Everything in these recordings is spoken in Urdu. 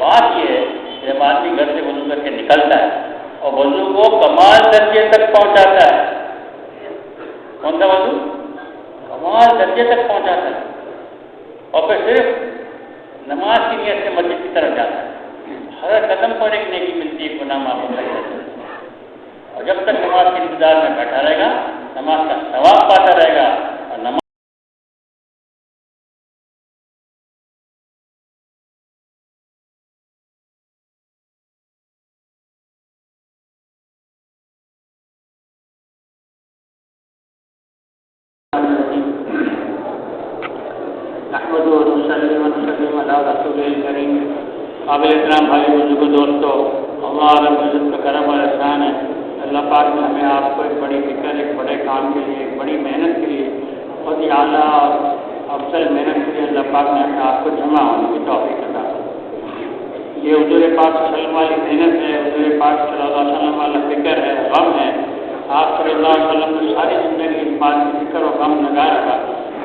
بات یہ ہے کہ جب آدمی گھر سے وضو کر کے نکلتا ہے اور وضو کو کمال درجے تک پہنچاتا ہے، کون سا وضو؟ کمال درجے تک پہنچاتا ہے، اور پھر صرف نماز کی نیت سے مسجد کی طرف جاتا ہے، ہر قدم پر ایک نیکی ملتی ہے، گناہ معاف ہوتا ہے۔ اور جب تک نماز کے انتظار میں بیٹھا رہے گا نماز کا ثواب پاتا رہے گا، اور نماز نحمده ونصلي ونسلم على رسول الكريم۔ قابل احترام بھائی بزرگوں، دوستو، اللہ رب العزت کا کرم اور احسان ہے۔ اللہ پاک نے ہمیں آپ کو ایک بڑی فکر، ایک بڑے کام کے لیے، ایک بڑی محنت کے لیے، بہت ہی اعلیٰ اور افضل محنت کے لیے اللہ پاک نے ہمیں آپ کو جمع ہونے کی توفیق عطا کی۔ یہ حضور پاک صلی اللہ علیہ وسلم والی محنت ہے، حضور پاک صلی اللہ علیہ وسلم والا فکر ہے، غم ہے۔ آپ صلی اللہ علیہ وسلم نے ساری زندگی اس بات کی فکر اور غم لگا رکھا،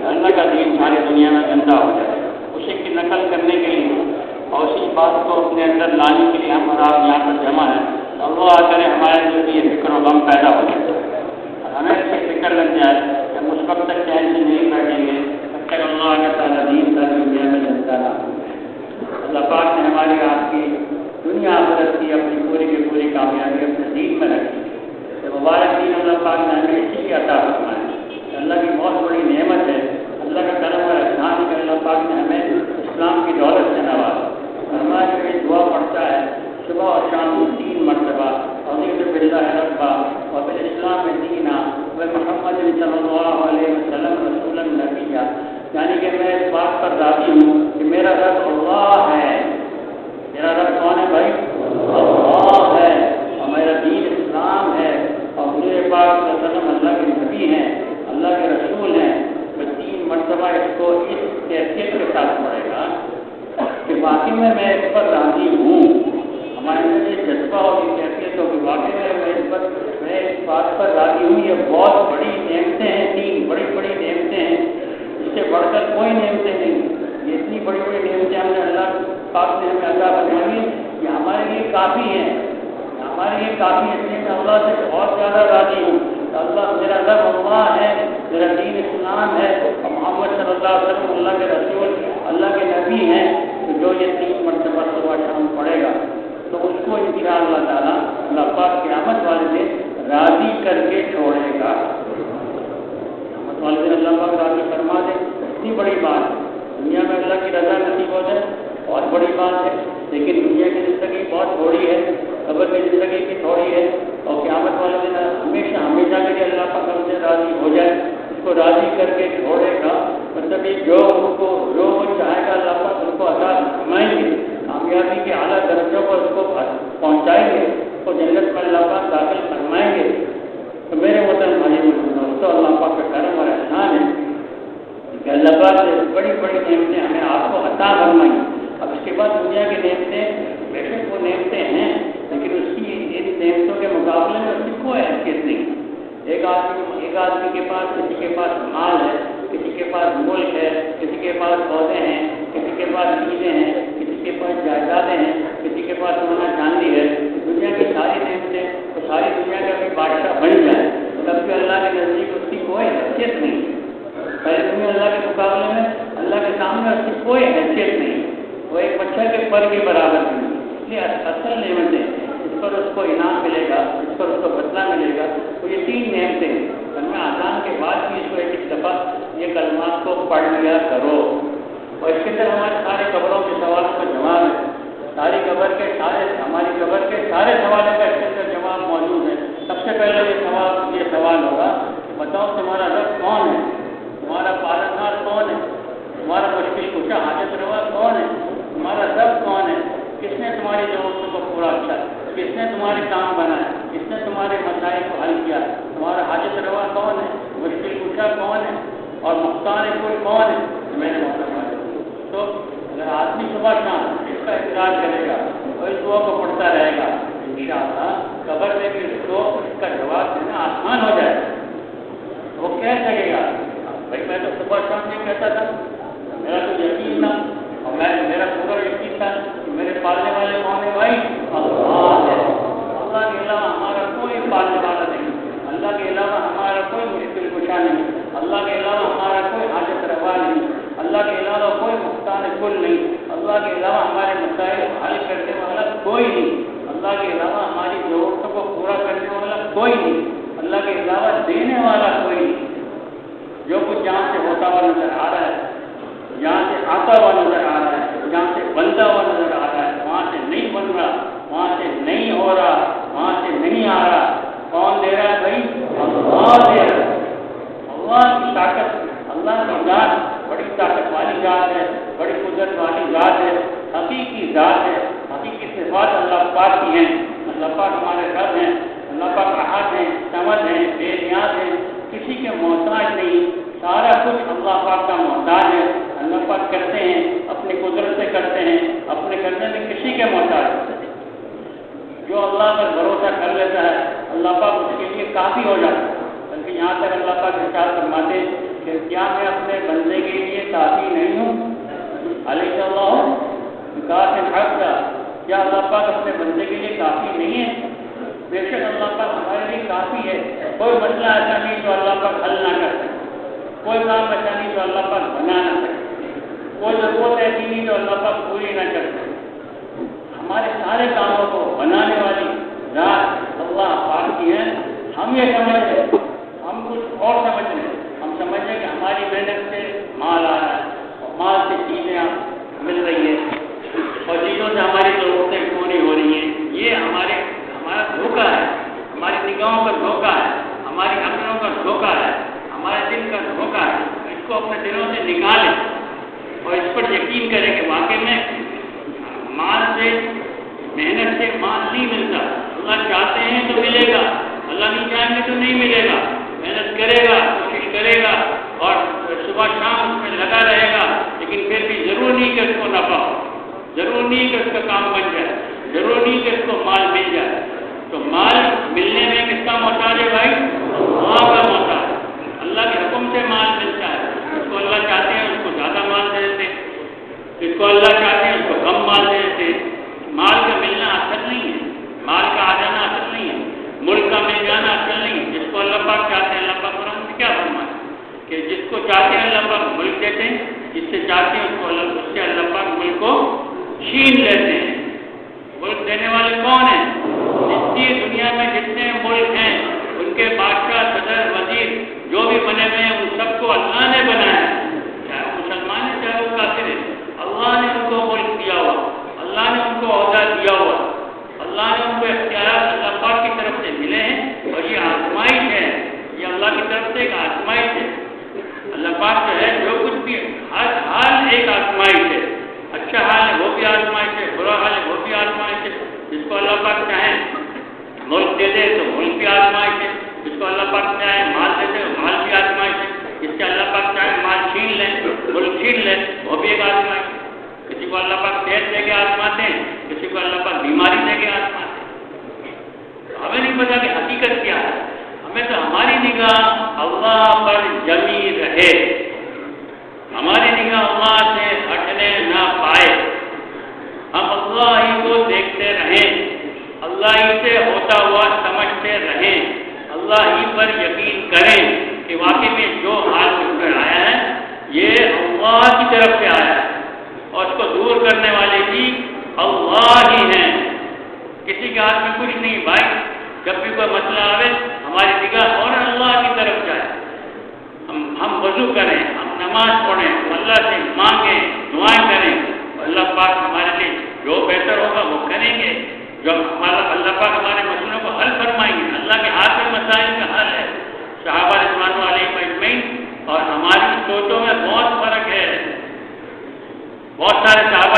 اللہ کا دین ساری دنیا میں زندہ ہو جائے، اسی کی نقل کرنے کے لیے اور اسی بات کو اپنے اندر لانے کے لیے ہم اور آپ یہاں پر جمع ہیں۔ اللہ کرے ہمارے اندر بھی یہ فکر و غم پیدا ہو جائے اور ہمیں ایسی فکر لگ جائے کہ ہم اس وقت تک چین سے نہیں بیٹھیں گے جب تک اللہ کا تعالیٰ دین ساری دنیا میں زندہ نہ ہو جائے۔ اللہ پاک نے ہماری آپ کی دنیا آخرت کی اپنی پوری کی پوری کامیابی اپنے دین میں رکھی ہے۔ مبارک دین اللہ پاک نے ہمیں اسی کی عطا فرمایا ہے، اللہ کی بہت بڑی نعمت ہے، اللہ کا کرم اور احسان ہے۔ اللہ پاک نے ہمیں اسلام کی دولت سے نوازا۔ فرمایا کہ یہ دعا پڑھتا ہے صبح اور شام کو 3 مرتبہ، رضیت باللہ ربا وبالاسلام دینا ومحمد صلی اللہ علیہ وسلم رسول نبیہ، یعنی کہ میں اس بات پر راضی ہوں کہ میرا رب اللہ ہے۔ میرا رب کون ہے بھائی؟ اللہ ہے، اور میرا دین اسلام ہے، اور حضور پاک صلی اللہ علیہ وسلم اللہ کے نبی ہیں، اللہ کے رسول ہیں۔ میں 3 مرتبہ اس کو اس کیفیت کے ساتھ پڑھے گا کہ واقعی میں اس پر راضی ہوں۔ ہمارے اندر یہ جذبہ اور یہ کیفیت ہو کہ واقعی میں اس بات پر راضی ہوں۔ یہ بہت بڑی نعمتیں ہیں، 3 بڑی بڑی نعمتیں ہیں، اس سے بڑھ کر کوئی نعمتیں نہیں۔ یہ اتنی بڑی بڑی نعمتیں ہم نے اللہ پاک نے ہمیں عطا فرمائی کہ ہمارے لیے کافی ہیں، ہمارے لیے کافی ہے، اس لیے میں اللہ سے بہت زیادہ راضی ہوں۔ اللہ میرا رب اللہ ہے، میرا دین اسلام ہے، اور محمد صلی اللہ علیہ وسلم اللہ کے رسول اللہ کے نبی ہیں۔ تو جو یہ 3 مرتبہ صبح شام پڑھے گا تو اس کو انشاءاللہ تعالیٰ اللہ پاک قیامت والے دن راضی کر کے چھوڑے گا۔ قیامت والے دن اللہ پاک راضی فرما دے، اتنی بڑی بات ہے۔ دنیا میں اللہ کی رضا نصیب ہو جائے بہت بڑی بات ہے، لیکن دنیا کی زندگی بہت تھوڑی ہے، قبر کی زندگی بھی تھوڑی ہے، اور قیامت والے دن ہمیشہ ہمیشہ کے لیے اللہ پاک ہم سے راضی ہو جائے، اس کو راضی کر کے چھوڑے گا۔ مطلب یہ جو وہ چاہے گا اللہ پاک ان کو عطا فرمائیں گے، کامیابی کے اعلیٰ درجوں پر اس کو پہنچائیں گے، اس کو جنت میں اللہ پاک داخل فرمائیں گے۔ تو میرے محترم بھائی دوستو، اللہ پاک کا کرم اور احسان ہے کہ اللہ پاک نے بڑی بڑی نعمتیں ہمیں آپ کو عطا فرمائی۔ اب اس کے بعد دنیا کی نعمتیں بے شک وہ نعمتیں ہیں، لیکن اس کی ان نعمتوں کے مقابلے میں اس کی کوئی حیثیت نہیں۔ ایک آدمی کے پاس، کسی کے پاس مال ہے، کسی کے پاس ملک ہے، کسی کے پاس عہدے ہیں، کسی کے پاس چیزیں ہیں، کسی کے پاس جائیدادیں ہیں، کسی کے پاس سونا چاندی ہے، دنیا کی ساری نعمتیں، تو ساری دنیا کا بھی بادشاہ بن جائے تب بھی اللہ کے نزدیک اس کی کوئی حیثیت نہیں۔ پہلے دنیا اللہ کے مقابلے میں اللہ کے سامنے اس کی کوئی حیثیت نہیں، وہ ایک مچھر کے پر کے برابر نہیں۔ اس لیے اصل نعمتیں اس پر اس کو انعام ملے گا، اس پر اس کو بدلہ ملے گا، تو یہ 3 نعمتیں ہیں۔ میں آزان کے بعد بھی اس کو ایک دفعہ یہ کلمات کو پڑھ لیا کرو، اور اس کے اندر ہمارے سارے قبروں کے سوالوں کا جواب ہے، ہماری قبر کے سارے سوالوں کا اس کے اندر جواب موجود ہے۔ سب سے پہلے یہ سوال ہوگا، بتاؤ تمہارا رب کون ہے، تمہارا پالنہار کون ہے، تمہارا مشکل کشا حاجت روا کون ہے، تمہارا رب کون ہے، کس نے تمہاری ضرورتوں کو پورا کیا، کس نے تمہارے کام بنایا، کس نے تمہارے مسائل کو حل کیا، تمہارا حاجت روا کون ہے، مشکل کشا کون ہے، اور مختار کوئی کون ہے۔ میرے محترم تو اگر آدمی صبح شام اس کا اقرار کرے گا اور اس دعا کو پڑھتا رہے گا، انشاءاللہ قبر میں بھی اس کو اس کا جواب دینا آسان ہو جائے گا۔ وہ کہہ سکے گا بھائی میں تو صبح شام نہیں کہتا تھا، میرا تو یقین تھا، اور میرا پورا یقین تھا کہ میرے پالنے اللہ کے علاوہ ہمارے مسائل کو حل کرنے والا کوئی نہیں، اللہ کے علاوہ ہماری ضرورتوں کو پورا کرنے والا کوئی نہیں، اللہ کے علاوہ دینے والا کوئی نہیں۔ جو کچھ جہاں سے ہوتا ہوا نظر آ رہا ہے، جہاں سے آتا ہوا نظر آ رہا ہے، جہاں سے بنتا ہوا نظر آ رہا ہے، وہاں سے نہیں بن رہا، وہاں سے نہیں ہو رہا، وہاں سے نہیں آ رہا، کون دے رہا ہے بھائی؟ اللہ دے رہا ہے۔ اللہ کی طاقت، اللہ کی ذات بڑی طاقت والی ذات ہے، بڑی قدرت والی ذات ہے، حقیقی ذات ہے، حقیقی صفات اللہ پاک کی ہیں۔ اللہ پاک ہمارے رب ہیں، اللہ پاک احد ہیں، صمد ہیں، بے نیاز ہیں، کسی کے محتاج نہیں، سارا کچھ اللہ پاک کا محتاج ہے۔ اللہ پاک کرتے ہیں اپنی قدرت سے کرتے ہیں، اپنے کرنے میں کسی کے محتاج ہوتے ہیں۔ جو اللہ پر بھروسہ کر لیتا ہے اللہ پاک اس کے لیے کافی ہو جاتا ہے۔ بلکہ یہاں تک اللہ پاک ارشاد فرماتے کہ کیا میں اپنے بندے کے لیے کافی نہیں ہوں؟ علیہ اللہ کاف حق کا، کیا اللہ پاک اپنے بندے کے لیے کافی نہیں ہے؟ بے شک اللہ پاک ہمارے لیے کافی ہے۔ کوئی مسئلہ ایسا نہیں جو اللہ پاک حل نہ کر سکے، کوئی کام ایسا نہیں جو اللہ پاک بنا نہ سکے، کوئی ضرورت ایسی نہیں جو اللہ پاک پوری نہ کر سکے۔ ہمارے سارے کاموں کو بنانے والی ذات اللہ پاک کی ہے۔ ہم یہ سمجھ رہے، ہم کچھ اور سمجھ رہے، ہم سمجھ رہے کہ ہماری محنت سے مال آ رہا ہے، اور مال سے چیزیں مل رہی ہیں، اور چیزوں سے ہماری ضرورتیں پوری ہو رہی ہیں۔ یہ ہمارا دھوکہ ہے، ہماری نگاہوں کا دھوکہ ہے، ہماری عقلوں کا دھوکہ ہے، ہمارے دل کا دھوکہ ہے۔ اس کو اپنے دلوں سے نکالیں اور اس پر یقین کریں کہ واقعی میں مال سے، محنت سے مال نہیں ملتا۔ اللہ چاہتے ہیں تو ملے گا، اللہ نہیں چاہیں گے تو نہیں ملے گا۔ محنت کرے گا، کوشش کرے گا، اور صبح شام اس میں لگا رہے گا، لیکن پھر بھی ضرور نہیں کہ اس کو نفع ہو، ضرور نہیں کہ اس کا کام بن جائے، ضرور نہیں کہ اس کو مال مل جائے۔ تو مال ملنے میں کس کا محتاج ہے بھائی؟ اللہ کا محتاج ہے۔ اللہ کے حکم سے مال ملتا ہے۔ اس کو اللہ چاہتے ہیں اس کو زیادہ مال دے دیتے، اس کو اللہ چاہتے ہیں اس کو کم مال دے دیتے۔ مال کا ملنا اصل نہیں ہے، مال کا آ جانا اصل نہیں ہے، ملک کا مل جانا اصل نہیں ہے۔ جس کو اللہ پاک چاہتے ہیں، اللہ پاک قرآن میں کیا فرمایا کہ جس کو چاہتے ہیں اللہ پاک ملک دیتے ہیں، جس سے چاہتے ہیں اس سے اللہ پاک ملک کو چھین لیتے ہیں۔ ملک دینے والے کون ہیں؟ جتنی دنیا میں جتنے ملک ہیں ان کے بادشاہ، صدر، وزیر جو بھی بنے ہوئے ہیں ان سب کو اللہ نے بنایا ہے، چاہے وہ مسلمان ہے چاہے وہ کافر ہے۔ اللہ نے ان کو ملک دیا ہوا، اللہ نے ان کو عہدہ دیا ہوا، اللہ نے ان کو اختیارات اللہ پاک کی طرف سے ملے ہیں، اور یہ آزمائش ہے، یہ اللہ کی طرف سے ایک آزمائش ہے۔ اللہ پاک جو ہے جو کچھ بھی، ہر حال ایک آزمائش ہے۔ اچھا حال ہے وہ بھی آزمائش ہے، برا حال ہے وہ بھی آزمائش ہے۔ جس کو اللہ پاک چاہے ملک دے دے تو ملک بھی آزمائش ہے، جس کو اللہ پاک چاہے مال دے دے تو مال بھی آزمائش ہے، جس سے اللہ پاک چاہے مال چھین لے، ملک چھین لے، وہ بھی ایک آزمائش ہے۔ کسی کو اللہ پاک صحت دے کے آزماتے ہیں، کسی کو اللہ پاک بیماری دے کے آزماتے ہیں۔ ہمیں نہیں پتا کہ حقیقت کیا ہے، ہمیں تو ہماری نگاہ اللہ پر جمی رہے، ہماری نگاہ اللہ سے ہٹنے نہ پائے، ہم اللہ ہی کو دیکھتے رہیں، اللہ ہی سے ہوتا ہوا سمجھتے رہیں، اللہ ہی پر یقین کریں کہ واقعی میں جو حال مجھ پر آیا ہے یہ اللہ کی طرف سے آیا ہے، اور اس کو دور کرنے والے بھی اللہ ہی ہیں، کسی کے ہاتھ میں کچھ نہیں۔ بھائی جب بھی کوئی مسئلہ آئے ہماری نگاہ اور اللہ کی طرف جائے، ہم وضو کریں، ہم نماز پڑھیں، ہم اللہ سے مانگیں، دعائیں کریں، اللہ پاک ہمارے لیے جو بہتر ہوگا وہ کریں گے، جو اللہ پاک ہمارے مسئلوں کو حل فرمائیں گے۔ اللہ کے ہاتھ میں مسائل کا حل ہے۔ صحابہ رضوان علیہم اجمعین اور ہماری سوچوں میں بہت فرق ہے۔ بہت سارے صحابہ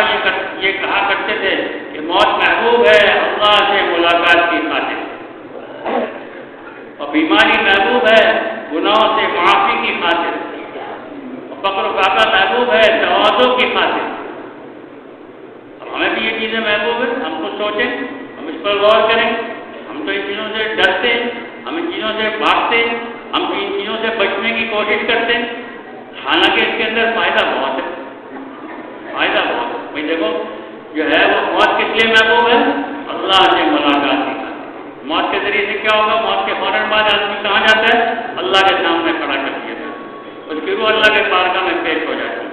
یہ کہا کرتے تھے کہ موت محبوب ہے اللہ سے ملاقات کی خاطر، اور بیماری محبوب ہے گناہوں سے معافی کی خاطر، اور فقر و فاقہ محبوب ہے تواضع کی خاطر۔ اب ہمیں بھی یہ چیزیں محبوب ہیں، ہم خود سوچیں، ہم اس پر غور کریں۔ ہم تو ان چیزوں سے ڈرتے ہیں، ہم ان چیزوں سے بھاگتے ہیں، ہم ان چیزوں سے بچنے کی کوشش کرتے ہیں، حالانکہ اس کے اندر فائدہ بہت ہے، فائدہ بہت ہے۔ بھائی دیکھو جو ہے وہ موت کس لیے محبوب ہے؟ اللہ سے ملاقات کی خاطر۔ موت کے ذریعے سے کیا ہوگا؟ موت کے فوراً بعد آدمی کہاں جاتا ہے؟ اللہ کے سامنے کھڑا کر دیا جاتا ہے، اس کی روح اللہ کے بارگاہ میں پیش ہو جاتی ہے۔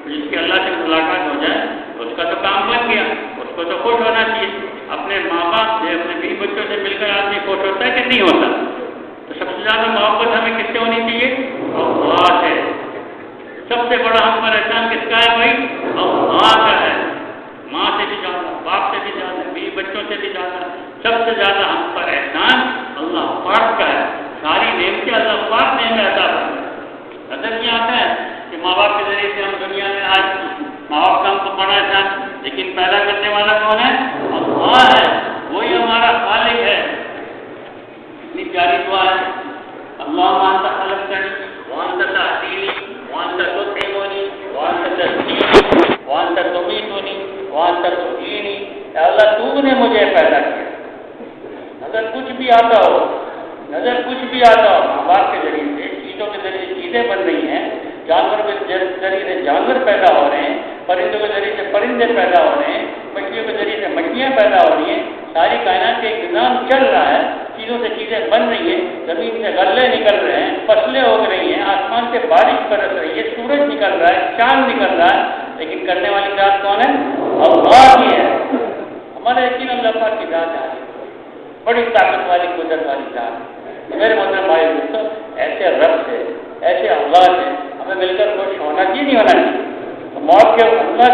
جس کی اللہ سے ملاقات ہو جائے تو اس اس کا تو کام بن گیا، اس کو تو خوش ہونا چاہیے۔ اپنے ماں باپ سے، اپنے بیوی بچوں سے مل کر آدمی خوش ہوتا ہے کہ نہیں ہوتا؟ تو سب سے زیادہ محبت ہمیں کس سے ہونی چاہیے؟ اللہ سے۔ سب سے بڑا ہم پر احسان کس کا ہے بھائی؟ اللہ کا ہے۔ ماں سے بھی زیادہ، باپ سے بھی زیادہ، بیوی بچوں سے بھی زیادہ، سب سے زیادہ ہم پر احسان اللہ پاک کا ہے۔ ساری نعمتیں اللہ پاک نے ہمیں عطا کی۔ نظر نہیں آتا ہے کہ ماں باپ کے ذریعے سے ہم دنیا میں آج ماں باپ کا ہم کو بڑا احسان، لیکن پیدا کرنے والا کون ہے؟ اللہ ہے، وہی ہمارا خالق ہے۔ اتنی پیاری دعا ہے، اللہم انت خلقتنی وانت تهدینی وانت تطعمنی وانت تسقینی وانت تمیتنی وانت تحیینی۔ اے اللہ تو نے مجھے پیدا کیا۔ نظر کچھ بھی آتا ہو، نظر کچھ بھی آتا ہو، ماں باپ کے ذریعے سے، چیزوں کے ذریعے سے چیزیں بن رہی ہیں، جانور کے ذریعے سے جانور پیدا ہو رہے ہیں، پرندوں کے ذریعے سے پرندے پیدا ہو رہے ہیں، مچھلیوں کے ذریعے سے مچھلیاں پیدا ہو رہی ہیں، ساری کائنات کا ایک نظام چل رہا ہے، چیزوں سے چیزیں بن رہی ہیں، زمین سے غلے نکل رہے ہیں، فصلیں اگ رہی ہیں، آسمان سے بارش برس رہی ہے، سورج نکل رہا ہے، چاند نکل رہا ہے، لیکن کرنے والی ذات کون ہے؟ اللہ کی ہے۔ ہمارا یقین اللہ پاک کی ذات ہے، بڑی طاقت والی، قدرت والی ذات۔ میرے محترم بھائی دوستو، ایسے رب سے، ایسے اللہ سے ہمیں مل کر خوش ہونا چاہیے، نہیں ہونا چاہیے؟ تو موت کے اللہ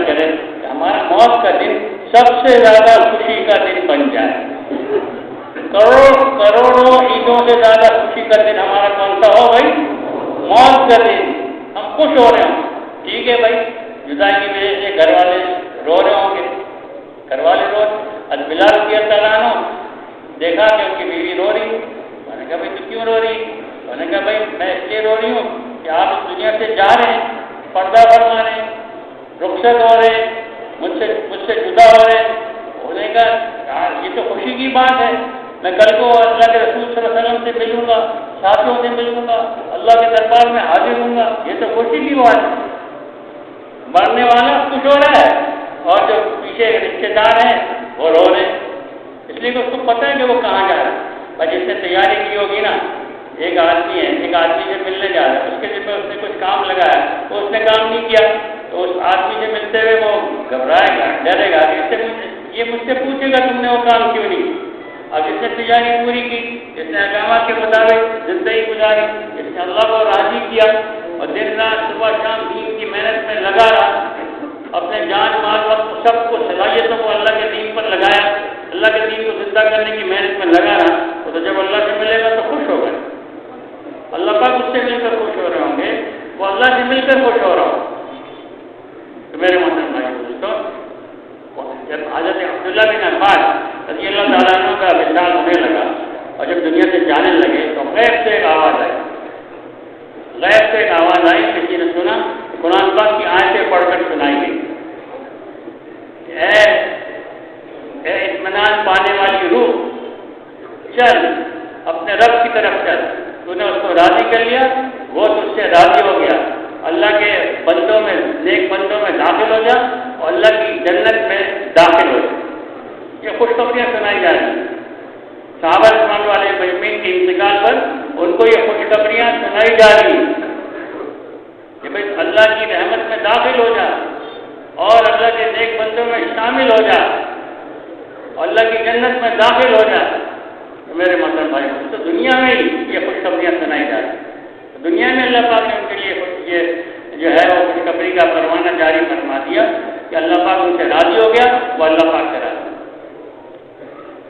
کرے کہ ہمارا موت کا دن سب سے زیادہ خوشی کا دن بن جائے۔ کروڑوں عیدوں سے زیادہ خوشی کا دن ہمارا کون سا ہو بھائی؟ موت کا دن۔ ہم خوش ہو رہے ہوں، ٹھیک ہے بھائی، جدائی کی وجہ سے گھر والے رو رہے ہوں گے، گھر والے رو رہے۔ بلال رضی اللہ عنہ دیکھا کہ ان کی بیوی رو رہی، میں نے کہا بھائی تو کیوں رو رہی؟ میں نے کہا بھائی میں اس لیے رو رہی ہوں کہ آپ اس دنیا سے جا رہے ہیں، پردہ فرما رہے ہیں، رخصت ہو رہے ہیں، مجھ سے جدا ہو رہے ہیں۔ انہوں نے کہا یہ تو خوشی کی بات ہے، میں کل کو اللہ کے رسول صلی اللہ علیہ وسلم سے ملوں گا، ساتھیوں سے ملوں گا، اللہ کے دربار میں حاضر ہوں گا، یہ تو خوشی کی بات ہے۔ مرنے والا خوش ہو رہا ہے اور جو پیچھے رشتے دار ہیں وہ رو رہے ہیں، اس لیے کہ اس کو پتہ ہے کہ وہ کہاں جا رہا ہے۔ بھائی جس نے تیاری کی ہوگی نا، ایک آدمی ہے، ایک آدمی سے ملنے جا رہا ہے، اس کے ذمہ اس نے کچھ کام لگایا، تو اس نے کام نہیں کیا، تو اس آدمی سے ملتے ہوئے وہ گھبرائے گا، ڈرے گا کہ یہ مجھ سے پوچھے گا تم نے وہ کام کیوں نہیں۔ اب جس نے تیاری پوری کی، جس نے احکامات کے مطابق زندگی گزاری، جس نے اللہ کو راضی کیا اور دن رات صبح شام دین کی محنت میں لگا رہا، اپنے جان مال وقت سب کو صلاحیتوں کو اللہ کے دین پر لگایا، اللہ کے دین کو زندہ کرنے کی محنت میں لگا رہا، تو جب اللہ سے ملے گا تو خوش ہوگا۔ اللہ پاک اس سے مل کر خوش ہو رہے ہوں گے، وہ اللہ سے مل کر خوش ہو رہا ہوں۔ تو میرے محترم بھائی دوستو، جب حضرت عبداللہ بن عباس رضی اللہ تعالیٰ عنہ کا وصال ہونے لگا اور جب دنیا سے جانے لگے تو غیب سے ایک آواز آئی، غیب سے ایک آواز آئی، کسی نے سنا، قرآن پاک کی آیتیں پڑھ کر سنائی گئی، اے اطمینان پانے والی روح، چل اپنے رب کی طرف چل، تو نے اس کو راضی کر لیا، وہ تجھ سے راضی ہو گیا، اللہ کے بندوں میں، نیک بندوں میں داخل ہو جا اور اللہ کی جنت میں داخل ہو جا۔ یہ خوشخبریاں سنائی جا رہی ہیں صحابہ رضوان والے مجمعین کے انتقال پر، ان کو یہ خوشخبریاں سنائی جا رہی ہیں کہ بھائی اللہ کی رحمت میں داخل ہو جا اور اللہ کے نیک بندوں میں شامل ہو جا اور اللہ کی جنت میں داخل ہو جا۔ تو میرے محترم بھائی، تو دنیا میں ہی یہ خوشخبریاں سنائی جا رہی ہیں، دنیا میں اللہ پاک نے ان کے لیے یہ جو ہے وہ خوشخبری کا پروانہ جاری فرما دیا کہ اللہ پاک ان سے راضی ہو گیا، وہ اللہ پاک سے راضی۔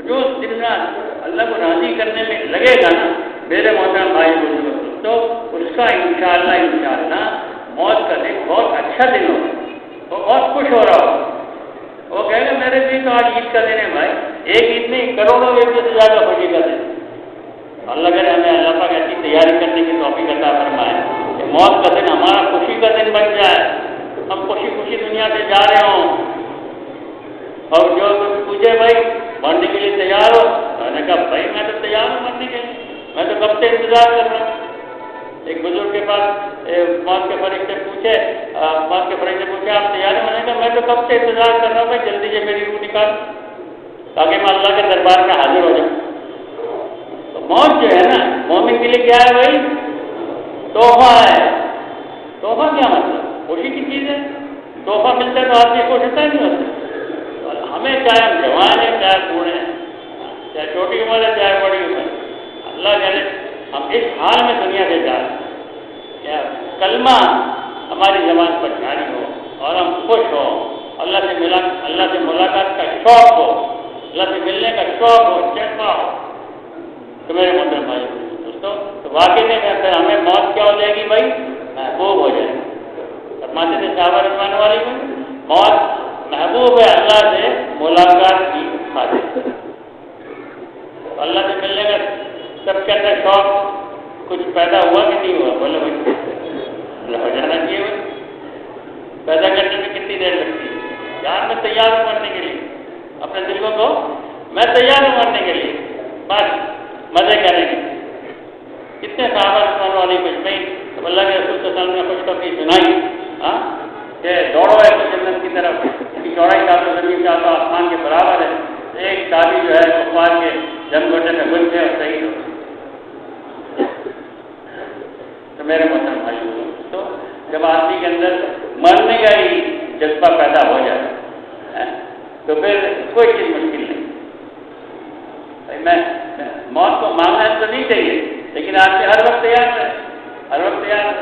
جو دن رات اللہ کو راضی کرنے میں لگے گا نا میرے محترم بھائی بزرگوں، تو اس کا انشاءاللہ موت کا دن بہت اچھا دن ہوگا، وہ بہت خوش ہو رہا ہوگا، وہ کہے گا میرے بھی تو آج عید کا دن ہے بھائی، ایک عید نہیں کروڑوں عید سے زیادہ خوشی کا دن۔ اللہ کرے ہمیں اللہ پاک ایسی تیاری کرنے کی توفیق عطا فرمائے کہ موت کا دن ہمارا خوشی کا دن بن جائے، ہم خوشی خوشی دنیا سے جا رہے ہوں اور جو پوچھے بھائی مرنے کے لیے تیار ہو، میں نے کہا بھائی میں تو تیار ہوں مرنے کے لیے، میں تو کب سے انتظار کر رہا ہوں۔ ایک بزرگ کے پاس موت کے فرشتے پوچھے آپ تیار ہیں؟ میں نے کہا میں تو کب سے انتظار کر رہا ہوں، میں جلدی سے میری روح نکال تاکہ میں اللہ کے دربار میں حاضر ہو جاؤں۔ تو موت جو ہے نا مومن کے لیے کیا ہے بھائی؟ تحفہ ہے۔ تحفہ کیا مطلب؟ خوشی کی چیز ہے، تحفہ ملتا ہے تو آدمی خوش ہوتا نہیں ہوتا. اور ہمیں چاہے ہم جوان ہیں چاہے بوڑھے ہیں، چاہے چھوٹی عمر ہے چاہے بڑی عمر، اللہ جانے ہم اس حال میں دنیا سے جا رہے ہیں کیا کلمہ ہماری زبان پر جاری ہو اور ہم خوش ہوں، اللہ سے ملاقات کا شوق ہو، اللہ سے ملنے کا شوق ہو، جذبہ ہو. تو میرے محترم بھائی دوستوں، تو واقعی میں پھر ہمیں موت کیا ہو جائے گی بھائی؟ محبوب ہو جائے گی. فرماتے تھے صحابہ رضوان والی میں موت محبوب ہے اللہ سے ملاقات کی خاطر. تو اللہ سے ملنے کا سب کے اندر شوق کچھ پیدا ہوا کہ نہیں ہوا؟ بولے بھائی اللہ ہو جانا چاہیے. بھائی پیدا کرنے میں کتنی دیر لگتی ہے؟ یار میں تیار ہوں مرنے کے لیے، اپنے دل کو میں تیار ہوں مرنے کے لیے، بس مزے کریں گے. کتنے صحابہ رضوان والی مجمعین جب اللہ کے رسول صلی اللہ علیہ وسلم نے خوشخبری سنائی کہ دوڑو ہے جنت کی طرف، اس کی چوڑائی چاہتا زمین چاہتا آسمان کے برابر ہے، ایک صحابی جو ہے کفار کے جنگ گھوٹے میں گھل گئے اور شہید ہو. تو میرے محترم بھائی تو جب آدمی کے اندر مرنے کا ہی جذبہ پیدا ہو جائے تو پھر کوئی چیز مشکل نہیں. میں موت کو مانگنا تو نہیں چاہیے، لیکن آدمی ہر وقت تیار ہے، ہر وقت تیار ہے.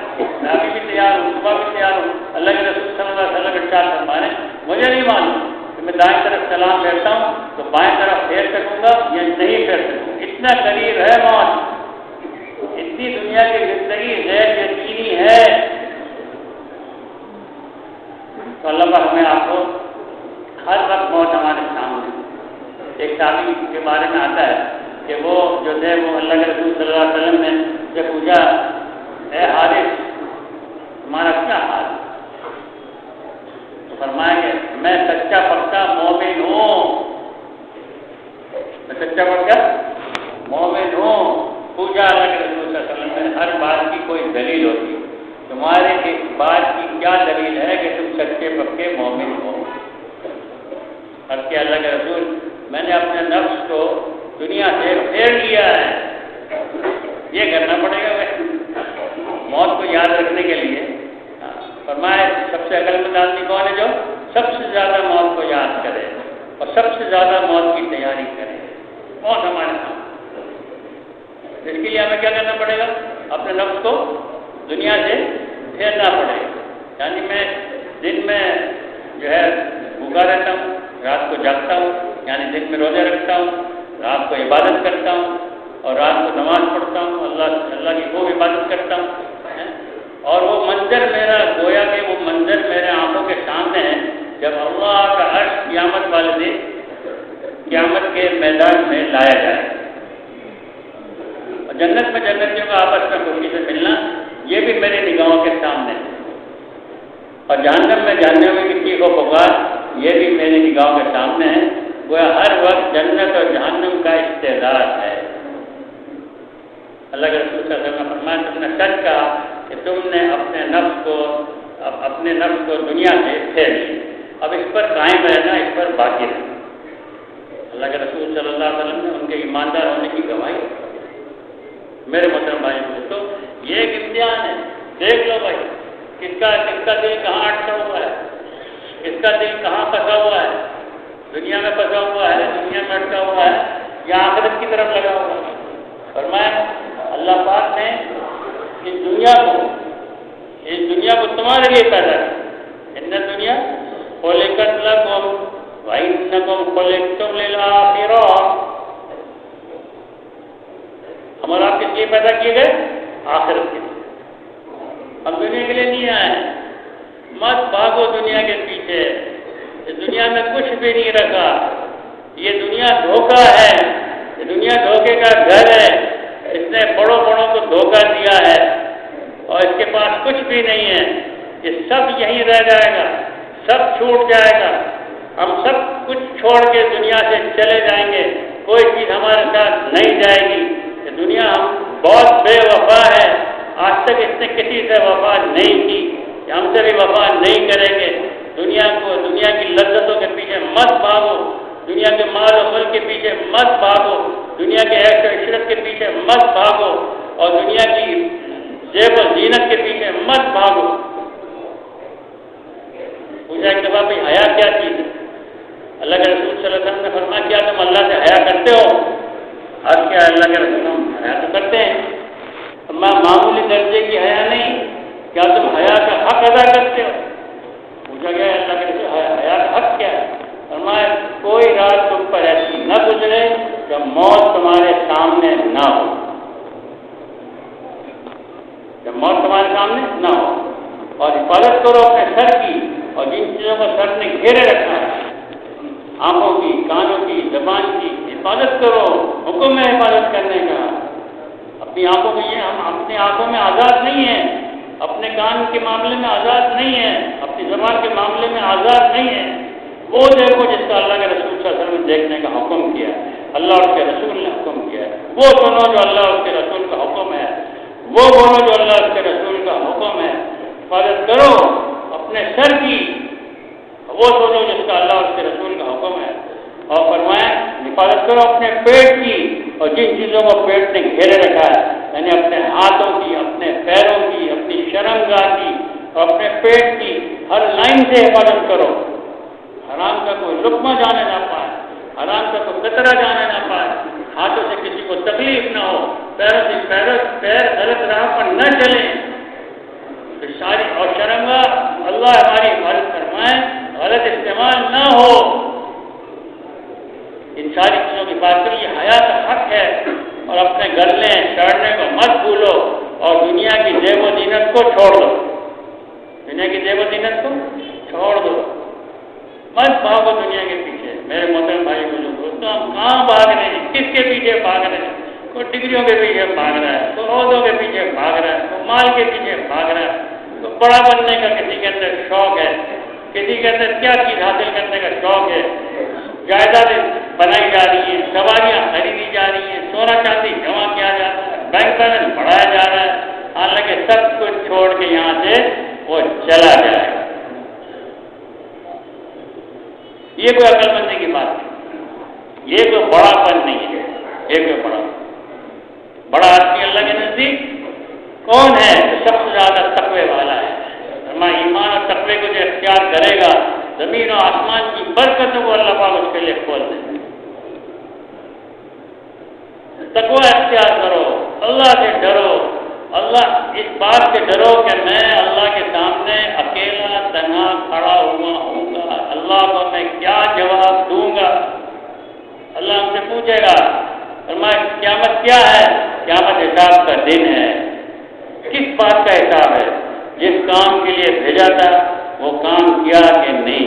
میں ابھی بھی تیار ہوں، صبح بھی تیار ہوں. اللہ کے رسول صلی اللہ علیہ وسلم ارشاد فرمائے مجھے نہیں معلوم کہ میں دائیں طرف سلام پھیرتا ہوں تو بائیں طرف پھیر سکوں گا یا نہیں پھیر سکوں. اتنا قریب ہے موت، اتنی دنیا کی زندگی غیر یقینی ہے. تو اللہ پاک ہمیں آپ کو ہر وقت موت ہمارے سامنے. ایک صحابی کے بارے میں آتا ہے کہ وہ جو تھے وہ اللہ کے رسول صلی اللہ علیہ وسلم نے جب پوچھا اے حارث تمہارا کیا حال؟ تو فرمایا کہ میں سچا پکا مومن ہوں، میں سچا پکا مومن ہوں. پوچھا اللہ کے رسول صلی اللہ علیہ وسلم نے ہر بات کی کوئی دلیل ہوتی، تمہارے اس بات کی کیا دلیل ہے کہ تم سچے پکے مومن ہو؟ اب کہ اللہ کے رسول میں نے اپنے نفس کو دنیا سے پھیر لیا ہے. یہ کرنا پڑے گا موت کو یاد رکھنے کے لیے. فرمایا سب سے عقل مند آدمی کون ہے؟ جو سب سے زیادہ موت کو یاد کرے اور سب سے زیادہ موت کی تیاری کرے. موت ہمارے سامنے، اس کے لیے ہمیں کیا کرنا پڑے گا؟ اپنے نفس کو دنیا سے پھیرنا پڑے گا. یعنی میں دن میں جو ہے بھوکا رہتا ہوں، رات کو جاگتا ہوں، یعنی دن میں روزے رکھتا ہوں، رات کو عبادت کرتا ہوں اور رات کو نماز پڑھتا ہوں، اللہ کی خوب عبادت کرتا ہوں. اور وہ منظر میرا گویا کہ وہ منظر میرے آنکھوں کے سامنے ہے جب اللہ کا عرش قیامت والے دن قیامت کے میدان میں لایا جائے. اور جنت میں جنتیوں کا آپس میں خوشی سے ملنا یہ بھی میرے نگاہوں کے سامنے ہے. اور جہنم میں جہنمی کی چیخ و پکار یہ بھی میرے نگاہوں کے سامنے ہے. گویا ہر وقت جنت اور جہنم کا استعداد ہے. اللہ کے رسول صلی اللہ علیہ وسلم نے فرمایا تم نے سچ کہا کہ تم نے اپنے نفس کو دنیا سے پھیر لی. اب اس پر قائم رہنا، اس پر باقی رہنا. اللہ کے رسول صلی اللہ علیہ وسلم نے ان کے ایماندار ہونے کی گواہی. میرے محترم بھائی دوستو یہ ایک امتحان ہے. دیکھ لو بھائی کس کا دل کہاں اٹکا ہوا ہے، کس کا دل کہاں پھنسا ہوا ہے. دنیا میں پھنسا ہوا ہے، دنیا میں اٹکا ہوا ہے یا آخرت کی طرف لگا ہوا ہے. فرمایا اللہ پاک نے اس دنیا کو تمہارے لیے پیدا کیا. ان دنیا خلقت لکم وانکم خلقتم للآخرہ. ہم اور آپ کس لیے پیدا کیے گئے؟ آخرت کے لیے. ہم دنیا کے لیے نہیں آئے ہیں. مت بھاگو دنیا کے پیچھے. اس دنیا میں کچھ بھی نہیں رکھا. یہ دنیا دھوکہ ہے، یہ دنیا دھوکے کا گھر ہے. اس نے بڑوں کو دھوکہ دیا ہے اور اس کے پاس کچھ بھی نہیں ہے. یہ سب یہیں رہ جائے گا، سب چھوٹ جائے گا. ہم سب کچھ چھوڑ کے دنیا سے چلے جائیں گے. کوئی چیز ہمارے ساتھ نہیں جائے گی. یہ دنیا بہت بے وفا ہے. آج تک اس نے کسی سے وفا نہیں کی، ہم سے بھی وفا نہیں کریں گے. دنیا کی لذتوں کے پیچھے مت بھاگو، دنیا کے مال و ملک کے پیچھے مت بھاگو، دنیا کے عیش و عشرت کے پیچھے مت بھاگو اور دنیا کی زیب و زینت کے پیچھے مت بھاگو. پوچھا ایک دفعہ بھائی حیا کیا چیز ہے؟ اللہ کے رسول صلی اللہ علیہ وسلم نے فرمایا کیا تم اللہ سے حیا کرتے ہو؟ آج کیا اللہ کے رسول ہم حیا تو کرتے ہیں، معمولی درجے کی حیا نہیں، کیا تم حیا کا حق ادا کرتے ہو؟ پوچھا گیا اللہ کے رسول حیا کا حق کیا ہے؟ فرمایا کوئی رات تم پر ایسی نہ گزرے جب موت تمہارے سامنے نہ ہو، جب موت تمہارے سامنے نہ ہو، اور حفاظت کرو اپنے سر کی، اور جن چیزوں کو سر نے گھیرے رکھا ہے، آنکھوں کی، کانوں کی، زبان کی حفاظت کرو، حکم ہے حفاظت کرنے کا۔ اپنی آنکھوں میں یہ ہم اپنی آنکھوں میں آزاد نہیں ہیں، اپنے کان کے معاملے میں آزاد نہیں ہیں، اپنی زبان کے معاملے میں آزاد نہیں ہیں۔ وہ دیکھو جس کا اللہ کے رسول صلی اللہ علیہ وسلم نے دیکھنے کا حکم کیا ہے، اللہ اور اس کے رسول نے حکم کیا ہے، وہ سنو جو اللہ اور اس کے رسول کا حکم ہے، وہ بولو جو اللہ اور اس کے رسول کا حکم ہے۔ حفاظت کرو اپنے سر کی، وہ سنو جس کا اللہ اور اس کے رسول کا حکم ہے، اور فرمایا حفاظت کرو اپنے پیٹ کی، اور جن چیزوں کو پیٹ نے گھیرے رکھا ہے، یعنی اپنے ہاتھوں کی، اپنے پیروں کی، اپنی شرمگاہ کی اور اپنے پیٹ کی، ہر لائن سے حفاظت کرو، حرام کا کوئی لقمہ جانے نہ پائے، حرام کا کوئی قطرہ جانے نہ پائے، ہاتھوں سے کسی کو تکلیف نہ ہو، پیروں سے پیر غلط راہ پر نہ چلیں، ساری اور شرمگاہ اللہ ہماری حفاظت فرمائے، غلط استعمال نہ ہو، ان ساری چیزوں کی بات کری، یہ حیا کا حق ہے۔ اور اپنے گلنے چڑھنے کو مت بھولو، اور دنیا کی زیب و زینت کو چھوڑ دو، دنیا کی زیب و زینت کو چھوڑ دو، مت بھاگو دنیا کے پیچھے۔ میرے محترم بھائی بزرگوں، تو ہم کہاں بھاگ رہے ہیں؟ کس کے پیچھے بھاگ رہے ہیں؟ کوئی ڈگریوں کے پیچھے بھاگ رہا ہے، کوئی عہدوں کے پیچھے بھاگ رہا ہے، کوئی مال کے پیچھے بھاگ رہا ہے، تو بڑا بننے کا کسی کے اندر شوق ہے، کسی کے اندر کیا چیز حاصل کرنے کا شوق ہے، جائیدادیں بنائی جا رہی ہیں، سواریاں خریدی جا رہی ہیں، سونا چاندی جمع کیا جا رہا ہے، بینک بیلنس بڑھایا جا رہا ہے، حالانکہ سب کچھ چھوڑ کے یہاں سے وہ چلا جائے گا۔ یہ کوئی عقل مندی کی بات نہیں، یہ کوئی بڑا پن نہیں ہے، یہ کوئی بڑا آدمی اللہ کے نزدیک کون ہے؟ سب سے زیادہ تقوی والا ہے۔ ہمارا ایمان اور تقوی کو جو اختیار کرے گا، زمین و آسمان کی برکتوں کو اللہ پاک اس کے لیے کھول دے گا۔ تقوی اختیار کرو، اللہ سے ڈرو، اللہ اس بات سے ڈرو کہ میں اللہ کے سامنے اکیلا تنہا کھڑا ہوا ہوں گا، اللہ کو میں کیا جواب دوں گا؟ اللہ ہم سے پوچھے گا، فرمایا قیامت کیا ہے؟ قیامت حساب کا دن ہے۔ کس بات کا حساب ہے؟ جس کام کے لیے بھیجا تھا وہ کام کیا کہ نہیں؟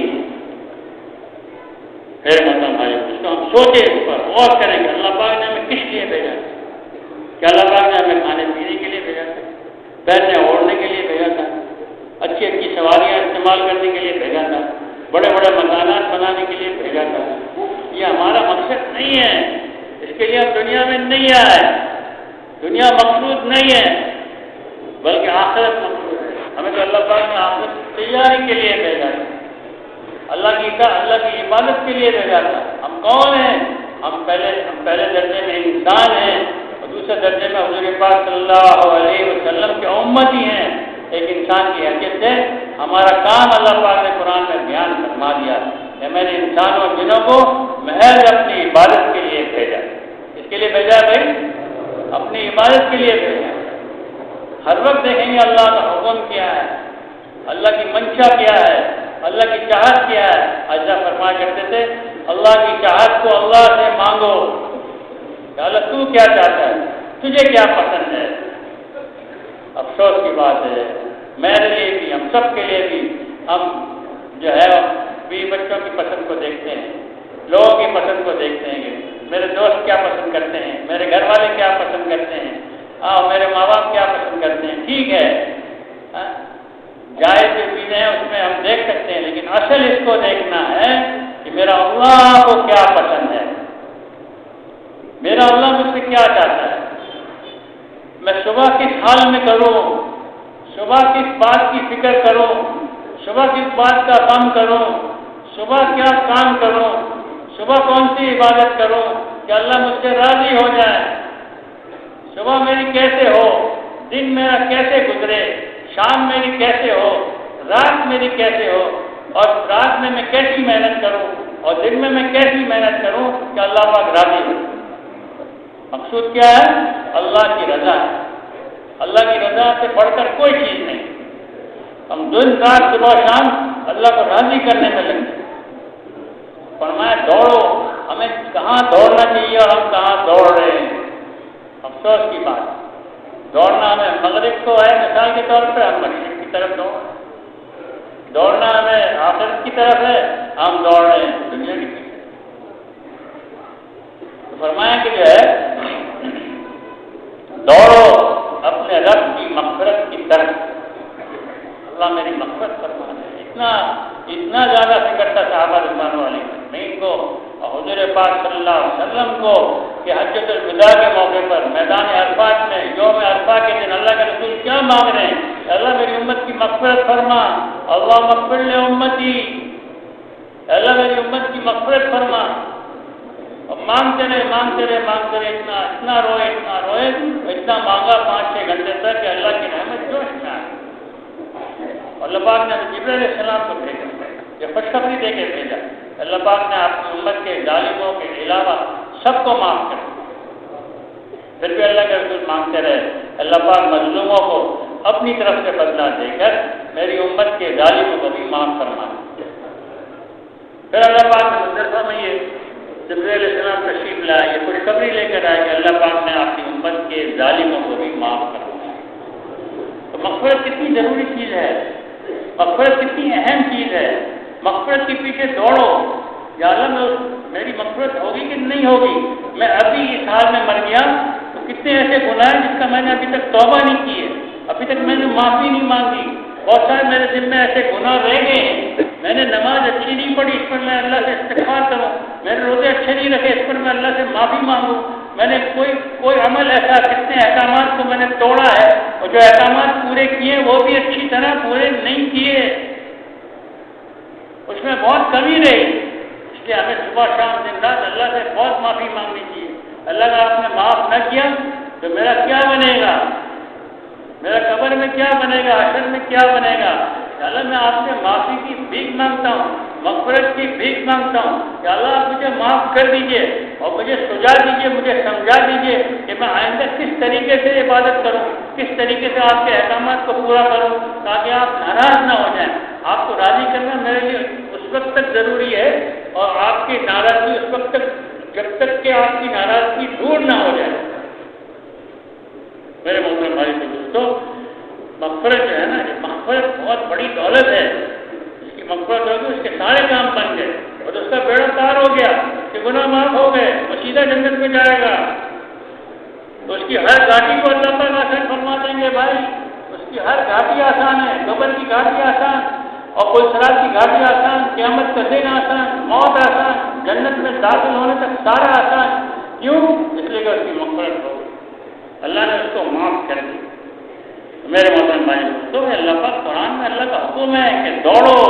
پھر مطلب بھائی اس کو ہم سوچیں، اس پر غور کریں کہ اللہ پاک نے ہمیں کس لیے بھیجا تھا؟ کیا اللہ پاک نے ہمیں کھانے پینے کے لیے بھیجا تھا، پہننے اوڑھنے کے لیے بھیجا تھا، اچھی اچھی سواریاں استعمال کرنے کے لیے بھیجا تھا، بڑے بڑے مکانات بنانے کے لیے بھیجا تھا؟ یہ ہمارا مقصد نہیں ہے، اس کے لیے ہم دنیا میں نہیں آئے، دنیا مقصود نہیں ہے بلکہ آخرت مقصود ہے۔ ہمیں تو اللہ پاک نے آخرت کی تیاری کے لیے بھیجا تھا، اللہ کی عبادت کے لیے بھیجا تھا۔ ہم کون ہیں؟ ہم پہلے درجے میں انسان ہیں، اور دوسرے درجے میں حضور پاک صلی اللہ علیہ وسلم کے امتی ہیں۔ ایک انسان کی حیثیت سے ہمارا کام اللہ پاک نے قرآن میں بیان فرما دیا کہ میں نے انسانوں اور جنوں کو محض اپنی عبادت کے لیے بھیجا۔ اس کے لیے بھیجا ہے بھائی، اپنی عبادت کے لیے بھیجا۔ ہر وقت دیکھیں گے اللہ کا حکم کیا ہے، اللہ کی منشا کیا ہے، اللہ کی چاہت کیا ہے۔ حضرت فرمایا کرتے تھے اللہ کی چاہت کو اللہ سے مانگو کہ اللہ تو کیا چاہتا ہے، تجھے کیا پسند ہے۔ افسوس کی بات ہے، میرے لیے بھی، ہم سب کے لیے بھی، ہم جو ہے بیوی بچوں کی پسند کو دیکھتے ہیں، لوگوں کی پسند کو دیکھتے ہیں کہ میرے دوست کیا پسند کرتے ہیں، میرے گھر والے کیا پسند کرتے ہیں، میرے ماں باپ کیا پسند کرتے ہیں۔ ٹھیک ہے، جائز جو چیزیں ہیں اس میں ہم دیکھ سکتے ہیں، لیکن اصل اس کو دیکھنا ہے کہ میرا اللہ کو کیا پسند ہے، میرا اللہ مجھ سے کیا چاہتا ہے، میں صبح کس حال میں کروں، صبح کس بات کی فکر کروں، صبح کس بات کا غم کروں، صبح کیا کام کروں، صبح کون سی عبادت کروں کہ اللہ مجھ سے راضی ہو جائے، صبح میری کیسے ہو، دن میرا کیسے گزرے، شام میری کیسے ہو، رات میری کیسے ہو، اور رات میں کیسی محنت کروں اور دن میں کیسی محنت کروں کہ اللہ پاک راضی ہو۔ مقصود کیا ہے؟ اللہ کی رضا ہے۔ اللہ کی رضا سے بڑھ کر کوئی چیز نہیں۔ ہم دن رات صبح شام اللہ کو راضی کرنے میں لگے۔ فرمایا دوڑو، ہمیں کہاں دوڑنا چاہیے اور ہم کہاں دوڑ رہے ہیں۔ افسوس کی بات، دوڑنا ہمیں مغرب کو ہے مثال کے طور پر، ہم مشرق کی طرف دوڑنا ہمیں آخرت کی طرف ہے، ہم دوڑ رہے ہیں دنیا کی طرف۔ تو فرمایا کہ جو ہے دوڑو اپنے رب کی مغفرت کی طرف، اللہ میری مغفرت فرما دے۔ اتنا زیادہ فکر تھا صحابہ رضوان علیہم کو اور حضور پاک صلی اللہ علیہ وسلم کو کہ حجۃ الوداع کے موقع پر میدان عرفات میں یوم عرفہ کے دن اللہ کے رسول کیا مانگ رہے ہیں؟ اللہ میری امت کی مغفرت فرما، اللہ مغفر لے امتی، اللہ میری امت کی مغفرت فرما۔ اور مانگتے رہے، اتنا روئے، اتنا مانگا 5-6 گھنٹے تک کہ اللہ کی رحمت جوش میں آئی۔ اللہ پاک نے جبرائیل علیہ السلام کو بھیجا، یہ خوشخبری دے کے بھیجا، اللہ پاک نے آپ کی امت کے ظالموں کے علاوہ سب کو معاف کر دیا۔ پھر بھی اللہ کے رسول مانگتے رہے، اللہ پاک مظلوموں کو اپنی طرف سے بدلہ دے کر میری امت کے ظالموں کو بھی معاف فرما دیا۔ پھر اللہ پاک نے مدرسہ میں یہ جبرائیل علیہ السلام تشریف لائے، یہ خوشخبری لے کر آئے کہ اللہ پاک نے آپ کی امت کے ظالموں کو بھی معاف کر دیا۔ تو مغفرت کتنی ضروری چیز ہے، مغفرت کتنی اہم چیز ہے۔ مغفرت کے پیچھے دوڑو، یا اللہ میری مغفرت ہوگی کہ نہیں ہوگی؟ میں ابھی اس حال میں مر گیا تو کتنے ایسے گناہ ہیں جس کا میں نے ابھی تک توبہ نہیں کی ہے، ابھی تک میں نے معافی نہیں مانگی، بہت سارے میرے دل میں ایسے گناہ رہ گئے ہیں، میں نے نماز اچھی نہیں پڑھی، اس پر میں اللہ سے استغفار کروں، میں نے روزے اچھے نہیں رکھے، اس پر میں اللہ سے معافی مانگوں، میں نے کوئی عمل ایسا، کتنے احکامات کو میں نے توڑا ہے اور جو احکامات پورے کیے وہ بھی اچھی طرح پورے نہیں کیے، اس میں بہت کمی رہی، اس لیے ہمیں صبح شام دن رات اللہ سے بہت معافی مانگنی چاہیے۔ اللہ کا آپ نے معاف نہ کیا تو میرا کیا بنے گا، میرا قبر میں کیا بنے گا، حشر میں کیا بنے گا؟ اللہ میں آپ سے معافی کی بھیک مانگتا ہوں، مغفرت کی بھیک مانگتا ہوں کہ اللہ آپ مجھے معاف کر دیجئے اور مجھے سجا دیجئے، مجھے سمجھا دیجئے کہ میں آئندہ کس طریقے سے عبادت کروں، کس طریقے سے آپ کے احکامات کو پورا کروں تاکہ آپ ناراض نہ ہو جائیں۔ آپ کو راضی کرنا میرے لیے اس وقت تک ضروری ہے اور آپ کی ناراضگی اس وقت تک، جب تک کہ آپ کی ناراضگی دور نہ ہو جائے۔ میرے محترم بھائی دوستو، مغفرت جو ہے نا، یہ مغفرت بہت بڑی دولت ہے۔ جس کی مغفرت ہوگی اس کے سارے کام بن گئے اور اس کا بیڑا پار ہو گیا، اس کے گناہ معاف ہو گئے، وہ سیدھا جنت میں جائے گا۔ تو اس کی ہر گھاٹی کو اللہ تعالیٰ آسان فرما دیں گے بھائی، اس کی ہر گھاٹی آسان ہے، قبر کی گھاٹی آسان اور کوئی سرات کی گھاٹی آسان، قیامت کا دن آسان، موت آسان، جنت میں داخل ہونے تک سارا آسان۔ کیوں؟ اس لیے کہ اس کی مغفرت ہو گئی، اللہ نے اس کو معاف کر دیا۔ میرے محترم بھائی دوستو، اللہ پاک قرآن میں اللہ کا حکم ہے کہ دوڑو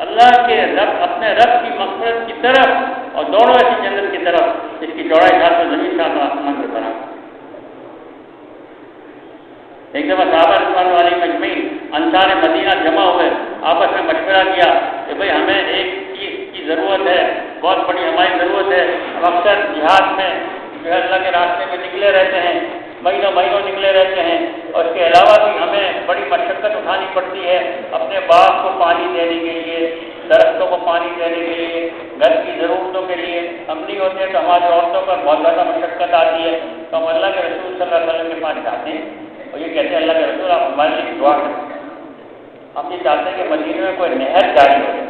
اللہ کے رب، اپنے رب کی مغفرت کی طرف اور دوڑو ایسی جنت کی طرف جس کی چوڑائی 7 زمین 7 آسمان کے برابر۔ ایک دفعہ صحابہ رضوان علیہم اجمعین انصار مدینہ جمع ہوئے، آپس میں مشورہ کیا کہ بھئی ہمیں ایک چیز کی ضرورت ہے، بہت بڑی ہماری ضرورت ہے۔ ہم اکثر جہاد میں جو ہے اللہ کے راستے میں نکلے رہتے ہیں، مہینوں نکلے رہتے ہیں اور اس کے علاوہ بھی ہمیں بڑی مشقت اٹھانی پڑتی ہے اپنے باغ کو پانی دینے کے لیے، درختوں کو پانی دینے کے لیے، گھر کی ضرورتوں کے لیے۔ ہم نہیں ہوتے تو ہماری عورتوں پر بہت زیادہ مشقت آتی ہے، تو ہم اللہ کے رسول صلی اللہ علیہ وسلم کے پاس جاتے ہیں اور یہ کہتے ہیں اللہ کے رسول آپ ہمارے لیے دعا کریں۔ ہم یہ چاہتے ہیں کہ مدینے میں کوئی نہر جاری ہو جائے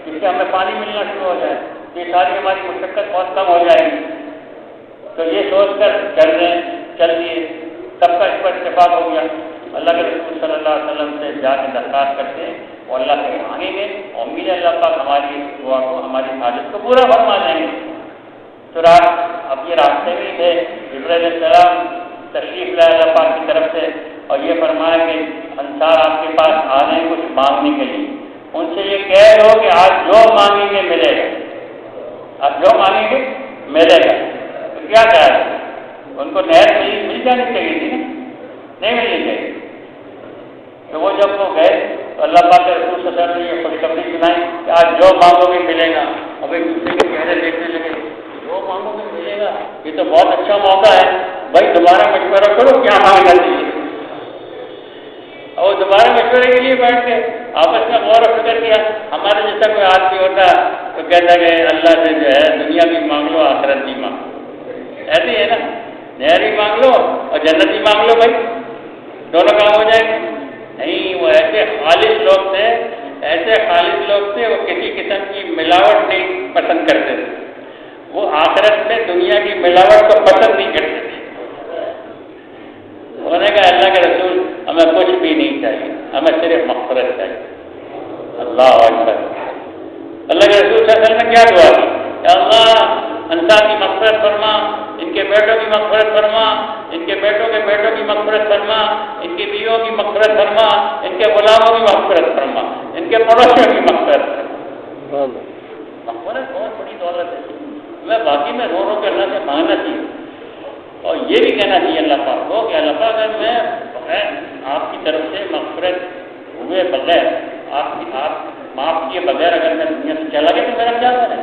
جس سے ہمیں پانی ملنا شروع ہو جائے، یہ ساری ہماری مشقت بہت کم ہو جائے گی۔ تو یہ سوچ کر چل دیے، سب کا اس پر اتفاق ہو گیا۔ اللہ کے رسول صلی اللہ علیہ وسلم سے جا کے درخواست کرتے ہیں اور اللہ سے مانگیں گے، امید ہے اللہ پاک ہماری دعا کو، ہماری حاجت کو پورا فرما دیں گے۔ تو اب یہ راستے میں تھے، جبرائیل علیہ السلام تشریف لائے اللہ پاک کی طرف سے اور یہ فرمایا کہ انصار آپ کے پاس آ رہے ہیں کچھ مانگنے کے لیے، ان سے یہ کہہ دو کہ آج جو مانگیں گے ملے گا، آپ جو مانگیں گے ملے گا۔ تو کیا کہا ہے؟ ان کو نہر مل جانی چاہیے تھی نا، نہیں ملنی چاہیے۔ تو وہ جب وہ گئے تو اللہ پاک کے رسول صلی اللہ علیہ وسلم نے یہ خوشخبری سنائی کہ آج جو مانگو گے ملے گا. اب ایک دوسرے کے چہرے دیکھنے لگے, جو مانگو گے ملے گا, یہ تو بہت اچھا موقع ہے بھائی, دوبارہ مشورہ کرو کیا مانگنا چاہیے. اور دوبارہ مشورے کے لیے بیٹھ کے آپس میں غور و فکر کیا. ہمارے جیسا کوئی آدمی ہوتا تو کہتا کہ اللہ سے جو ہے دنیا بھی مانگ لو آخرت بھی مانگ لو, ایسے ہے نا, نہر بھی مانگ لو اور جنت بھی مانگ لو بھائی, دونوں کام ہو جائیں گے. نہیں, وہ ایسے خالص لوگ تھے, وہ کسی قسم کی ملاوٹ نہیں پسند کرتے تھے. وہ آخرت میں دنیا کی ملاوٹ کو پسند نہیں کرتے تھے. انہوں نے کہا اللہ کے رسول ہمیں کچھ بھی نہیں چاہیے, ہمیں صرف مغفرت چاہیے. اللہ اکبر. اللہ کے رسول صلی اللہ علیہ وسلم نے کیا دعا کی کہ اللہ انصار کی مغفرت فرما, ان کے بیٹوں کی مغفرت فرما, ان کے بیٹوں کے بیٹوں کی مغفرت فرما, ان کی بیویوں کی مغفرت فرما, ان کے غلاموں کی مغفرت فرما, ان کے پڑوسیوں کی مغفرت فرما. مغفرت بہت بڑی دولت ہے. میں باقی میں رو کے اللہ سے مانگنا چاہیے اور یہ بھی کہنا چاہیے اللہ پاک کو کہ اللہ پاک اگر میں بغیر آپ کی طرف سے مغفرت ہوئے بغیر, آپ معاف کیے بغیر اگر میں دنیا سے چلا گیا تو میرا کیا کرے؟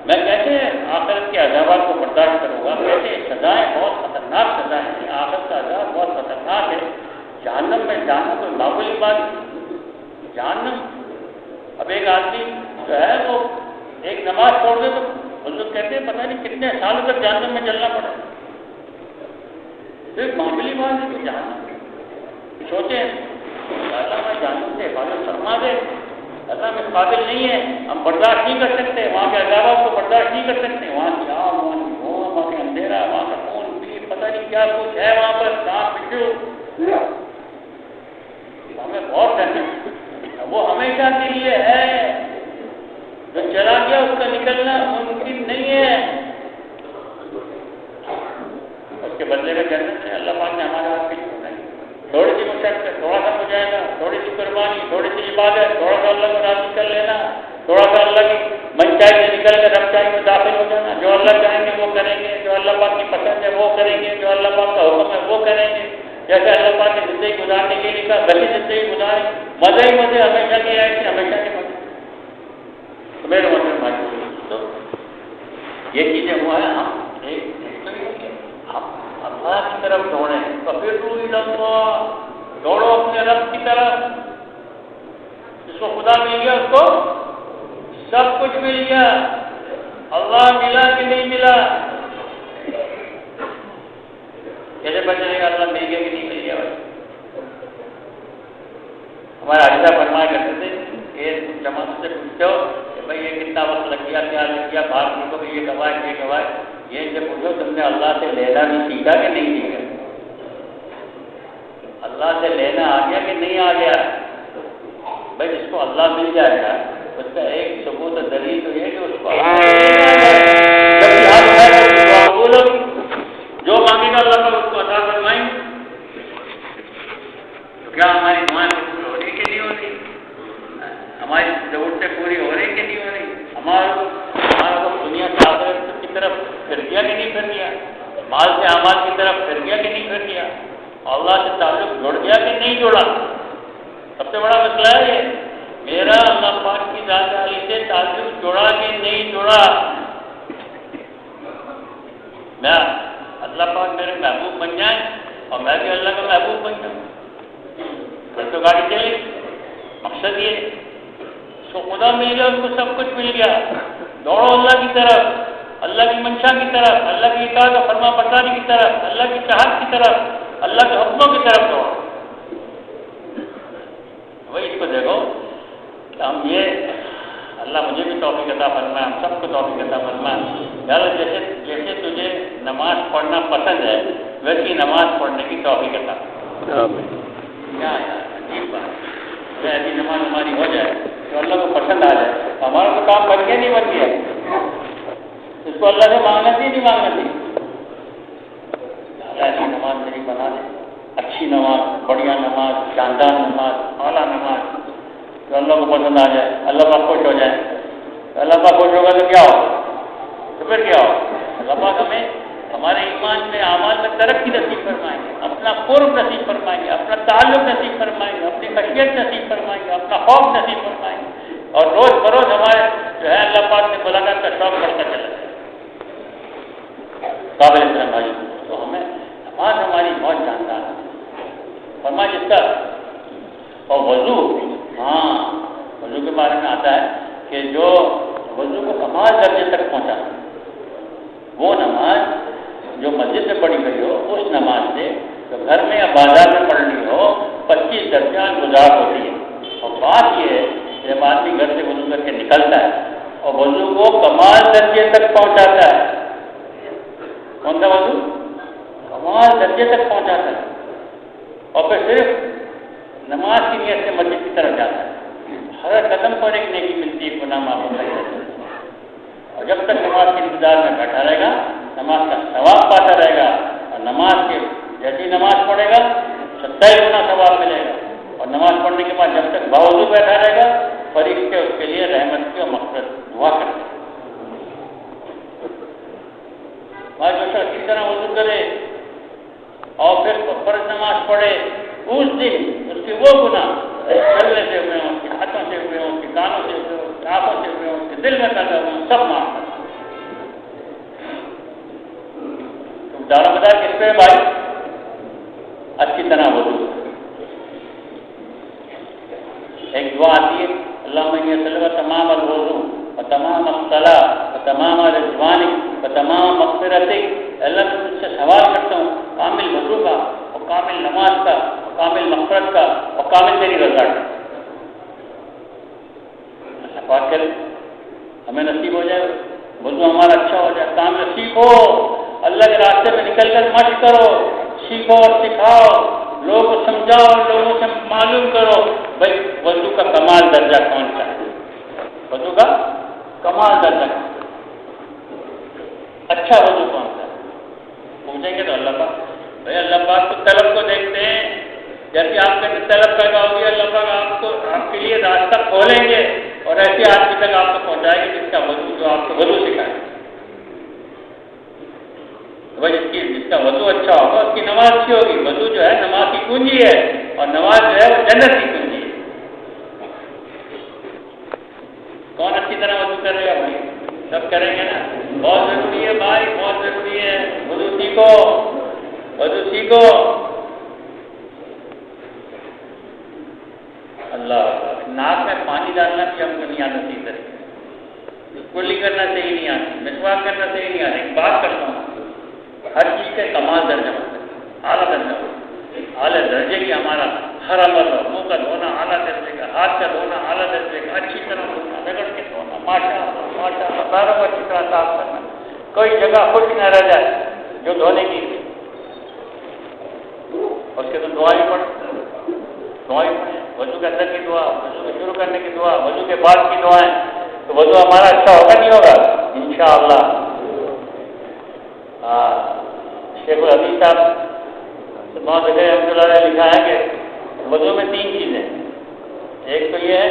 میں کیسے آخرت کے عذابات کو برداشت کروں گا؟ کیسے سزائیں بہت خطرناک سزائیں ہیں, آخرت کا عذاب بہت خطرناک ہے. جہنم میں جانا کوئی معمولی بات نہیں. جہنم, اب ایک آدمی جو ہے وہ ایک نماز چھوڑ دے تو حضور کہتے ہیں پتہ نہیں کتنے سالوں تک جہنم میں چلنا پڑے. تو ایک معمولی بات ہے کہ جہنم سوچیں اللہ میں جہنم سے حفاظت فرما دے. اللہ میں قابل نہیں ہے, ہم برداشت نہیں کر سکتے, وہاں کے عذابات کو برداشت نہیں کر سکتے. وہاں کی آگ, وہاں کی دھواں, وہاں کا اندھیرا, وہاں کا خون پیٹ, پتہ نہیں کیا کچھ ہے وہاں پر, سانپ بچھو. ہمیں غور کرنا ہے, وہ ہمیشہ کے لیے ہے, جو چلا گیا اس کا نکلنا ممکن نہیں ہے. اس کے بدلے میں جنت ہے. اللہ پاک نے ہمارے ہاتھ میں تھوڑی سی مشقت, تھوڑا سا مجاہدہ, تھوڑی سی قربانی, تھوڑی سی عبادت, تھوڑا سا اللہ کو راضی کر لینا, تھوڑا سا اللہ کی منچائی سے نکل کر رب چاہی میں داخل ہو جانا. جو اللہ چاہیں گے وہ کریں گے, جو اللہ پاک کی پسند ہے وہ کریں گے, جو اللہ پاک کا حکم ہے وہ کریں گے. جیسے اللہ پاک کی زندگی گزارنے کے لیے کہا ویسی زندگی گزاریں, مزے ہی مزے, ہمیشہ کے آئے تھے ہمیشہ کے مزے. تو میرے مطلب بھائی تو یہ چیزیں ہوا ہے. ہم اللہ کی طرف دوڑیں, دوڑو اپنے رب کی طرف. جس کو خدا مل گیا اس کو سب کچھ مل گیا. اللہ ملا کہ نہیں ملا, کیسے پتہ چلے گا اللہ مل گیا کہ نہیں مل گیا؟ ہمارے حاجدہ فرمایا کرتے تھے کہ جماعت سے پوچھتے ہو کہ بھائی یہ کتنا وقت لگ گیا, کیا لگ گیا, باہر ملکوں میں یہ گواہ یہ گواہ, یہ سے پوچھو تم نے اللہ سے لینا بھی سیکھا کہ نہیں سیکھا؟ اللہ سے لینا آ گیا کہ نہیں آ گیا؟ بھائی جس کو اللہ مل جائے گا اس کا ایک ثبوت و دلیل تو یہ کہ اس کو جو مانگے گا اللہ کا اس کو عطا فرمائیں. تو کیا ہماری دعائیں پوری ہو رہی کہ نہیں ہو رہی؟ ہماری ضرورتیں پوری ہو رہی کہ نہیں ہو رہی؟ ہمارا تو دنیا سے آخرت کی طرف پھر گیا کہ نہیں پھر گیا؟ مال سے اعمال کی طرف پھر گیا کہ نہیں پھر گیا؟ اللہ سے تعلق جڑ گیا کہ نہیں جڑا؟ سب سے بڑا مسئلہ ہے یہ. میرا اللہ پاک کی ذات عالی سے تعلق جڑا کہ نہیں جڑا؟ میں اللہ پاک میرے محبوب بن جائیں اور میں بھی اللہ کا محبوب بن جاؤں, پھر تو گاڑی چلے. مقصد یہ اس کو خدا مل گیا, اس کو سب کچھ مل گیا. دوڑو اللہ کی طرف, اللہ کی منشا کی طرف, اللہ کی اطاعت و فرما برداری کی طرف, اللہ کی چاہت کی طرف, اللہ کے حکموں کی طرف دوڑو. وہی اس کو دیکھو کہ ہم یہ اللہ مجھے بھی توفیق عطا فرمائے, ہم سب کو توفیق عطا فرمائے. یار جیسے تجھے نماز پڑھنا پسند ہے ویسی نماز پڑھنے کی توفیق عطا. کیا عجیب بات, ایسی نماز ہماری ہو جائے تو اللہ کو پسند آ جائے. ہمارا تو کام بن گیا نہیں بن گیا, اس کو اللہ سے مانگنا چاہیے نہیں مانگنا چاہیے. ایسی نماز میری بنا دے, اچھی نماز, بڑھیا نماز, شاندار نماز, اعلیٰ نماز, تو اللہ کو پسند آ جائے, اللہ پاک خوش ہو جائے. اللہ پاک خوش ہوگا تو کیا ہوگا؟ تو پھر کیا ہوگا؟ اللہ پاک ہمیں ہمارے ایمان میں اعمال میں ترقی نصیب فرمائیں گے، اپنا قرب نصیب فرمائیں گے، اپنا تعلق نصیب فرمائیں گے، اپنی خشیت نصیب فرمائیں گے، اپنا خوف نصیب فرمائیں گے، اور روز بروز ہمارے جو ہے اللہ پاک سے ملاقات کا شوق بڑھتا چلا جائے۔ قابل احترام بھائی، تو ہمیں نماز ہماری بہت جاندار ہے۔ فرمایا جس کا اور وضو، ہاں وضو کے بارے میں آتا ہے کہ جو وضو کو کمال درجے تک پہنچا، وہ نماز جو مسجد میں پڑھی گئی ہو اس نماز سے جو گھر میں یا بازار میں پڑھنی ہو 25 درجہ گزار ہوتی ہے۔ اور بات یہ ہے کہ جب آدمی گھر سے وضو کر کے نکلتا ہے اور وضو کو کمال درجے تک پہنچاتا ہے، کون سا وضو؟ کمال درجے تک پہنچاتا ہے، اور پھر صرف نماز کی نیت سے مسجد کی طرف جاتا ہے، ہر قدم پر ایک نیکی ملتی ہے، گناہ معاف ہوتا ہے۔ اور جب تک نماز کے انتظار میں بیٹھا رہے گا نماز کا ثواب پاتا رہے گا، اور نماز کے جیسی نماز پڑھے گا 27 گنا ثواب ملے گا، اور نماز پڑھنے کے بعد جب تک باوضو بیٹھا رہے گا فرشتے اس کے لیے رحمت کی اور مغفرت دعا کرتے ہیں۔ جو شخص اسی طرح وضو کرے اور پھر فرض نماز پڑھے، اس دن اس کے وہ گناہ چلنے سے ہوئے ہوں، اس کے ہاتھوں سے ہوئے ہوں، اس کے کانوں سے ہوئے ہوں، اس کے آنکھوں سے ہوئے ہوں، اس کے دل میں پیدا ہوئے ہوں، سب معاف کرتے ہیں۔ دارو مدار کس پہ بھائی؟ اچھی طرح وضو۔ ایک دعا آتی ہے اللہم انی اسألک تمام الوضو و تمام الصلاۃ و تمام رضوانک و تمام مغفرتک، اللہ میں تجھ سے سوال کرتا ہوں کامل وضو کا اور کامل نماز کا اور کامل مغفرت کا اور کامل تیری رضا کا۔ اللہ پاک کرے ہمیں نصیب ہو جائے وضو ہمارا اچھا ہو جائے، کام نصیب ہو۔ اللہ کے راستے میں نکل کر مشق کرو، سیکھو اور سکھاؤ، لوگوں کو سمجھاؤ، لوگوں سے معلوم کرو بھائی وضو کا کمال درجہ کون سا ہے، وضو کا کمال درجہ اچھا وضو کون سا ہے۔ پوچھیں گے تو اللہ پاک، بھائی اللہ پاک تو طلب کو دیکھتے ہیں، جیسے آپ کے طلب پیدا ہوگی اللہ پاک آپ کے لیے راستہ کھولیں گے اور ایسے آدمی تک آپ کو پہنچائے گی جس کا وضو جو آپ کو وضو سکھائے۔ بھائی جس کا وضو اچھا ہوگا اس کی نماز اچھی ہوگی۔ وضو جو ہے نماز کی کنجی ہے، اور نماز جو ہے وہ جنت کی کنجی ہے۔ کون اچھی طرح وضو کرے گا بھائی؟ سب کریں گے نا؟ بہت ضروری ہے بھائی، بہت ضروری ہے۔ وضو سیکھو، وضو سیکھو۔ اللہ ناک میں پانی ڈالنا بھی ہم کو نہیں آتا صحیح طریقے سے، کلی کرنا صحیح نہیں آتی، مسواک کرنا صحیح نہیں آتا۔ ایک بات کرتا ہوں، ہر چیز کا کمال درجہ ہوتا ہے، اعلیٰ درجہ ہوتا ہے، اعلیٰ درجے کی ہمارا ہر عمل ہو، منہ کا دھونا اعلیٰ درجے کا، ہاتھ کا دھونا اعلیٰ درجے کا، اچھی طرح دھونا، رگڑ کے دھونا، ماشاء اللہ پیروں کو اچھی طرح صاف کرنا، کوئی جگہ خشک نہ رہ جائے جو دھونے کی، اس کے تو دعا ہی پڑھ، وضو کے اندر کی دعا، وضو کے شروع کرنے کی دعا، وضو کے بعد کی دعائیں، تو وضو ہمارا اچھا ہوگا نہیں ہوگا انشاءاللہ۔ شیخ الحدیث صاحب بہت جگہ رحمۃ اللہ علیہ لکھا ہے کہ وضو میں 3 چیزیں، ایک تو یہ ہے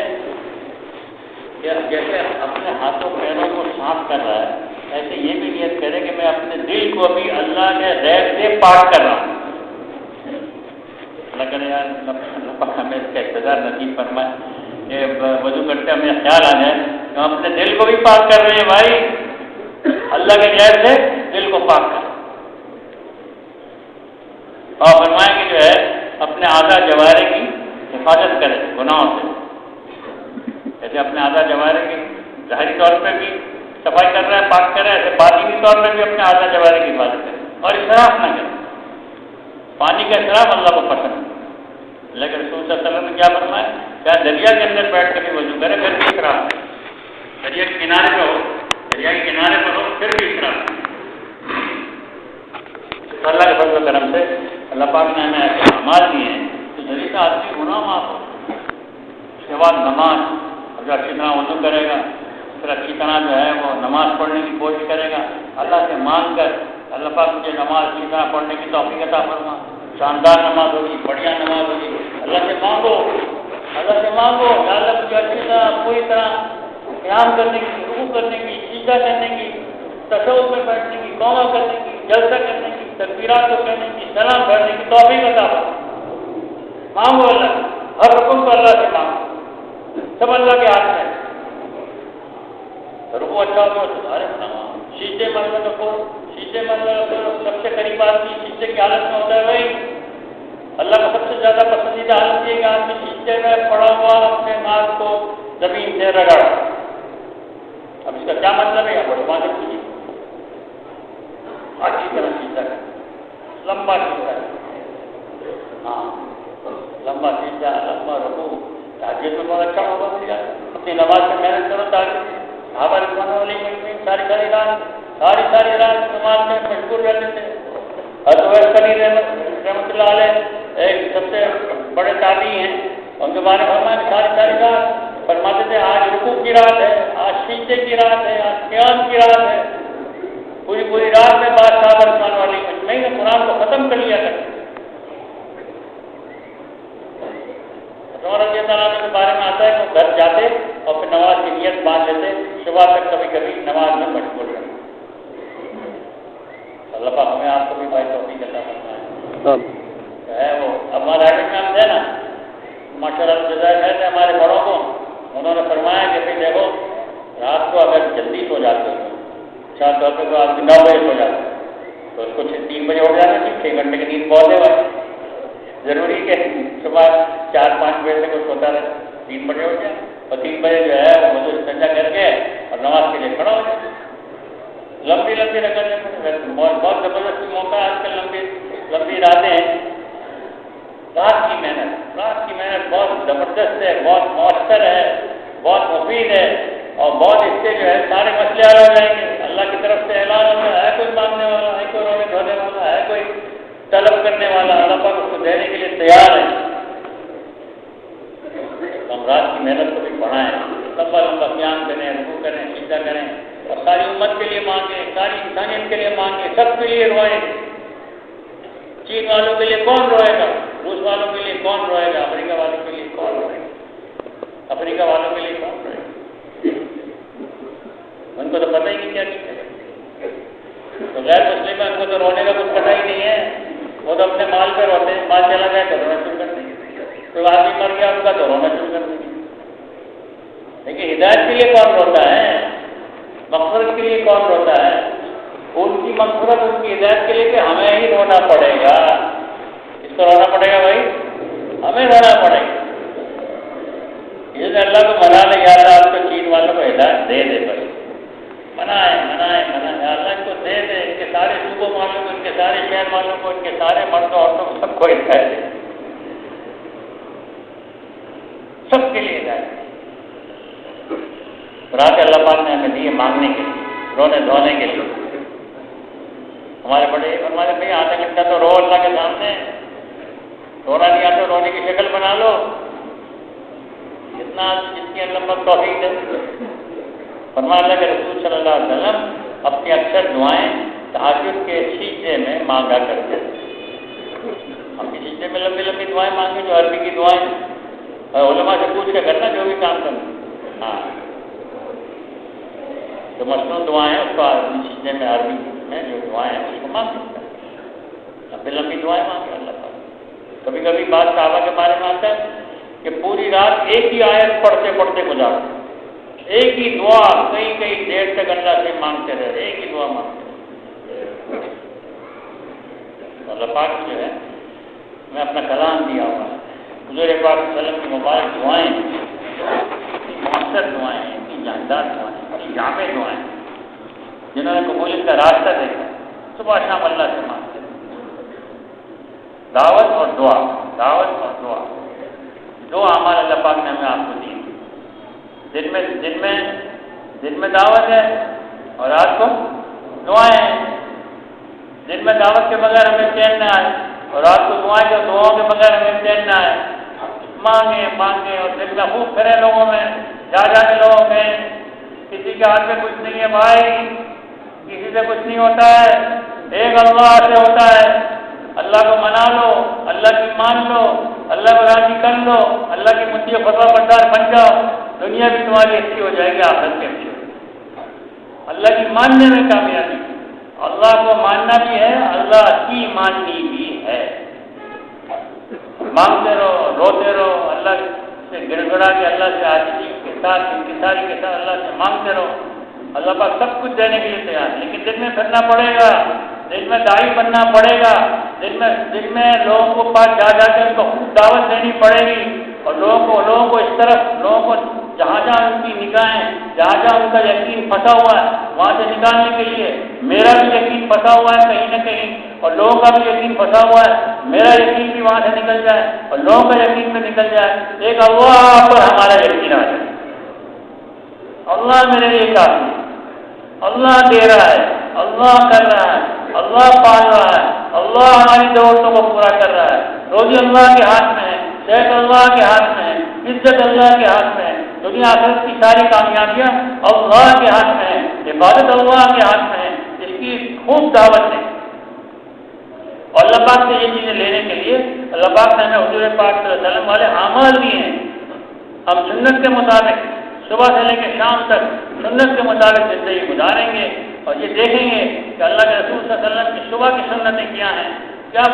کہ جیسے اپنے ہاتھوں پیروں کو صاف کر رہا ہے ایسے یہ بھی نیت کرے کہ میں اپنے دل کو بھی اللہ کے غیر سے پاک کر رہا ہوں۔ اللہ کرے یار ہمیں اس کا اقتدار نصیب فرمائے کہ وضو کرتے ہمیں خیال آ جائے کہ ہم اپنے دل کو بھی پاک کر رہے ہیں بھائی، اللہ کے غیر سے دل کو پاک کر، اور فرمائیں کہ جو ہے اپنے اعضاء جوارح کی حفاظت کرے گناہوں سے، جیسے اپنے اعضاء جوارح کی ظاہری طور پہ بھی صفائی کر رہا ہے، پاک کر رہا ہے، ایسے باطنی طور پہ بھی اپنے اعضاء جوارح کی حفاظت کرے، اور اسراف نہ کرے۔ پانی کا اسراف اللہ کو پسند ہے، لیکن رسول صلی اللہ علیہ وسلم نے کیا فرمایا؟ چاہے دریا کے اندر بیٹھ کے بھی وضو کرے پھر بھی اسراف ہے، دریا کے کنارے پہ ہو، دریا کے کنارے پر ہو پھر بھی اسراف ہے۔ اللہ کے فضل و کرم سے اللہ پاک نے ہمیں ایسے اعمال دیے ہیں تو ذریعے سے آدمی گناہ معاف ہو۔ اس کے بعد نماز، اگر اچھی طرح وضو کرے گا پھر اچھی طرح جو ہے وہ نماز پڑھنے کی کوشش کرے گا، اللہ سے مانگ کر اللہ پاک مجھے نماز اچھی طرح پڑھنے کی توفیق عطا فرما، شاندار نماز ہوگی، بڑھیا نماز ہوگی، اللہ سے مانگو، اللہ سے مانگو کہ اللہ مجھے اچھی طرح پوری طرح قیام کرنے کی، رکوع کرنے کی، سجدہ کرنے کی، تشہد میں بیٹھنے کی، قوما کرنے کی، جلسہ کرنے کی، تکبیرات کو کہنے کی، سلام پھیرنے کی توفیق عطا فرما۔ مانگو اللہ، ہر حکم کو اللہ سے مانگو، سب اللہ کے ہاتھ میں۔ رکوع اچھا ہو تو سدھارے بناؤ، شیشے مرنے رکھو، شیشے مرنے رکھو، سب سے قریب آدمی شیشے کی حالت میں ہوتا ہے بھائی، اللہ کو سب سے زیادہ پسندیدہ حالت یہ کہ آدمی شیشے میں پڑا ہوا اپنے ناک کو زمین سے رگڑ۔ اب اس کا کیا مطلب ہے؟ بڑے بات پوچھیے، اچھی طرح شیشہ ہے، لمبا شیشہ ہے، ہاں لمبا شیشہ، لمبا رکوع، تہجد میں بہت اچھا ہوگا مل جائے۔ اپنی نماز میں محنت کرو تاکہ صحابہ رضوان علیہ مجمعین ساری رات نماز میں مشغول رہتے تھے۔ حضرت اویس قرنی رحمۃ اللہ علیہ ایک سب سے بڑے تابعی ہیں، ان کے بارے میں فرمایا ساری رات فرماتے تھے آج رکوع کی رات ہے، آج شیشے کی رات ہے، آج قیام کی رات ہے۔ پوری رات میں بعض صحابہ رضوان علیہ مجمعین نے قرآن کو ختم کر لیا تھا۔ عمر رضی اللہ عنہ کے بارے میں آتا ہے کہ وہ گھر جاتے اور پھر نماز کی نیت باندھ لیتے، صبح تک کبھی کبھی نماز میں مشغول رہتے۔ اللہ پاک ہمیں آپ کو بھی بھائی توفیق عطا فرمائے۔ ہے وہ ہمارا ایڈمٹ میں ہم تھے نا، ماشاء اللہ جزائر ہے ہمارے بڑوں کو، انہوں نے فرمایا کہ بھائی دیکھو رات کو اگر جلدی سو جاتے ہو، خاص طور پہ آدمی 9 بجے سو جاتا ہے تو اس کو 3 بجے اٹھ جانا چاہیے، 6 گھنٹے کی نیند بہت ہے بھائی، ضروری کہ صبح 4-5 بجے تک وہ سوتا رہے، 3 بجے اٹھ جائے اور 3 بجے جو ہے وہ وضو استنجا کر کے اور نماز کے لیے کھڑا ہو جائے۔ لمبی رکعتیں بہت زبردست موقع ہے آج کل، لمبی راتیں ہیں، رات کی محنت بہت زبردست ہے، بہت مؤثر ہے، بہت مفید ہے اور بہت اس سے جو ہے سارے مسئلے حل ہو جائیں گے۔ اللہ کی طرف سے اعلان ہوگا، ہے کوئی مانگنے والا، ہے کوئی رونے دھونے والا، ہے کوئی طلب کرنے والا، اللہ پاک اس کو دینے کے لیے تیار ہے۔ ہم رات کی محنت کو بھی بڑھائیں، لمبا قیام کریں، رکوع کریں، سجدہ کریں اور ساری امت کے لیے مانگیں، ساری انسانیت کے لیے مانگیں، سب کے لیے روئیں۔ چین والوں کے لیے کون روئے گا؟ روس والوں کے لیے کون روئے گا؟ امریکہ والوں کے لیے کون روئے گا؟ افریقہ والوں کے لیے کون روئے گا؟ ان کو تو پتہ ہی نہیں کیا چیز ہے۔ تو غیر مسلم ان کو تو رونے کا کچھ پتہ ہی نہیں ہے، وہ تو اپنے مال پہ روتے ہیں، مال چلا جائے تو رونا شروع کر دیں گے، کوئی آدمی مر گیا ان کا تو رونا شروع کر دیں گے۔ لیکن ہدایت کے لیے کون روتا ہے؟ مغفرت کے لیے کون روتا ہے؟ ان کی مغفرت، ان کی ہدایت کے لیے کہ ہمیں ہی رونا پڑے گا۔ اس کو رونا پڑے گا بھائی، ہمیں رونا پڑے گا۔ اس نے اللہ کو منا لے، یا اللہ آپ کو چین والوں کو ہدایت دے دے بھائی، منائے یا اللہ ان کو دے دے، ان کے سارے صوبوں والوں کو، ان کے سارے شہر والوں کو، ان کے سارے مردوں عورتوں کو، سب کو ہدایت دے، سب کے لیے ہدایت۔ رات اللہ پاک نے ہمیں دیے مانگنے کے لیے، رونے دھونے کے لیے۔ ہمارے بڑے بھائی آدھا گھنٹہ تو رو اللہ کے سامنے، رونا نہیں آتا رونے کی شکل بنا لو، جتنا جس کی اللہ پر توفیق ہے۔ فرمایا اللہ کے رسول صلی اللہ علیہ وسلم اپنی اکثر دعائیں تہجد کے سجدے میں مانگا کرتے ہیں۔ ہم بھی سجدے میں لمبی دعائیں مانگیں، جو عربی کی دعائیں، اور علماء سے پوچھ کے کرنا جو بھی کام کرنا۔ ہاں جو مصنوع دعائیں ہیں اس کو سجدے میں عربی میں جو دعائیں ہیں اس کو مانگ سکتا ہے، لمبی دعائیں مانگے اللہ تعالیٰ۔ کبھی کبھی بات صحابہ کے بارے میں آتا ہے کہ پوری رات ایک ہی آیت پڑھتے گزارتے، ایک ہی دعا کئی دیر تک اللہ سے مانگتے رہے، ایک ہی دعا مانگتے رہے۔ اللہ پاک جو ہے میں اپنا کلام دیا ہوا ہے، حضور پاک صلی اللہ علیہ وسلم کی مبارک دعائیں، مؤثر دعائیں، اتنی جاندار دعائیں، اتنی جامع دعائیں، جنہوں نے قبولیت کا راستہ دیکھا، صبح شام اللہ سے مانگتے ہیں۔ دعوت اور دعا، دو اعمال اللہ پاک نے ہمیں آپ کو دیے، دن میں دعوت ہے اور رات کو دعائیں ہیں۔ دن میں دعوت کے بغیر ہمیں چین نہ آئے اور رات کو دعائیں، جو دعاؤں کے بغیر ہمیں چین نہ آئے۔ مانگے اور دل میں خوب کرے لوگوں میں، جا کے لوگوں میں، کسی کے ہاتھ میں کچھ نہیں ہے بھائی، کسی سے کچھ نہیں ہوتا ہے، ایک اللہ سے ہوتا ہے۔ اللہ کو منا لو، اللہ کی مان لو، اللہ کو راضی کر لو، اللہ کی منتی فتویٰ بردار بن جاؤ، دنیا بھی تمہاری اچھی ہو جائے گی، آخرت بھی اچھی ہو جائے گی۔ اللہ کی ماننے میں کامیابی، اللہ اللہ کو ماننا بھی ہے، اللہ کی ماننی بھی ہے۔ مانگتے رہو، روتے رہو، اللہ سے گڑ گڑا کے، اللہ سے عاجزی کے ساتھ، انکساری کے ساتھ اللہ سے مانگتے رہو۔ اللہ پاک سب کچھ دینے کے لیے تیار ہے، لیکن دل میں پھرنا پڑے گا، دل میں داعی بننا پڑے گا، دل میں لوگوں کو پاس جا جا کے ان کو خوب دعوت دینی پڑے گی، اور لوگوں کو اس طرف، لوگوں کو جہاں جہاں ان کی نگاہیں، جہاں جہاں ان کا یقین پھنسا ہوا ہے وہاں سے نکالنے کے لیے، میرا بھی یقین پھنسا ہوا ہے کہیں نہ کہیں، اور لوگوں کا بھی یقین پھنسا ہوا ہے، میرا یقین بھی وہاں سے نکل جائے اور لوگوں کا یقین بھی نکل جائے، ایک اللہ پر ہمارا یقین آ جائے، اللہ میرے لیے کافی ہے، اللہ دے رہا ہے، اللہ کر رہا ہے، اللہ پال رہا ہے، اللہ ہماری ضرورتوں کو پورا کر رہا ہے، روزی اللہ کے ہاتھ میں ہے، صحت اللہ کے ہاتھ میں ہے، عزت اللہ کے ہاتھ میں ہے، دنیا آخرت کی ساری کامیابیاں اللہ کے ہاتھ میں ہے، عبادت اللہ کے ہاتھ میں ہے، اس کی خوب دعوت ہے۔ اور اللہ پاک سے یہ چیزیں لینے کے لیے اللہ پاک نے ہمیں حضور پاک صلی اللہ علیہ وسلم والے اعمال دیے ہیں، ہم سنت کے مطابق صبح سے لے کے شام تک سنت کے مطابق زندگی گزاریں گے، اور یہ دیکھیں گے کہ اللہ کے رسول صلی اللہ علیہ وسلم کی صبح کی سنتیں کیا ہیں، کیا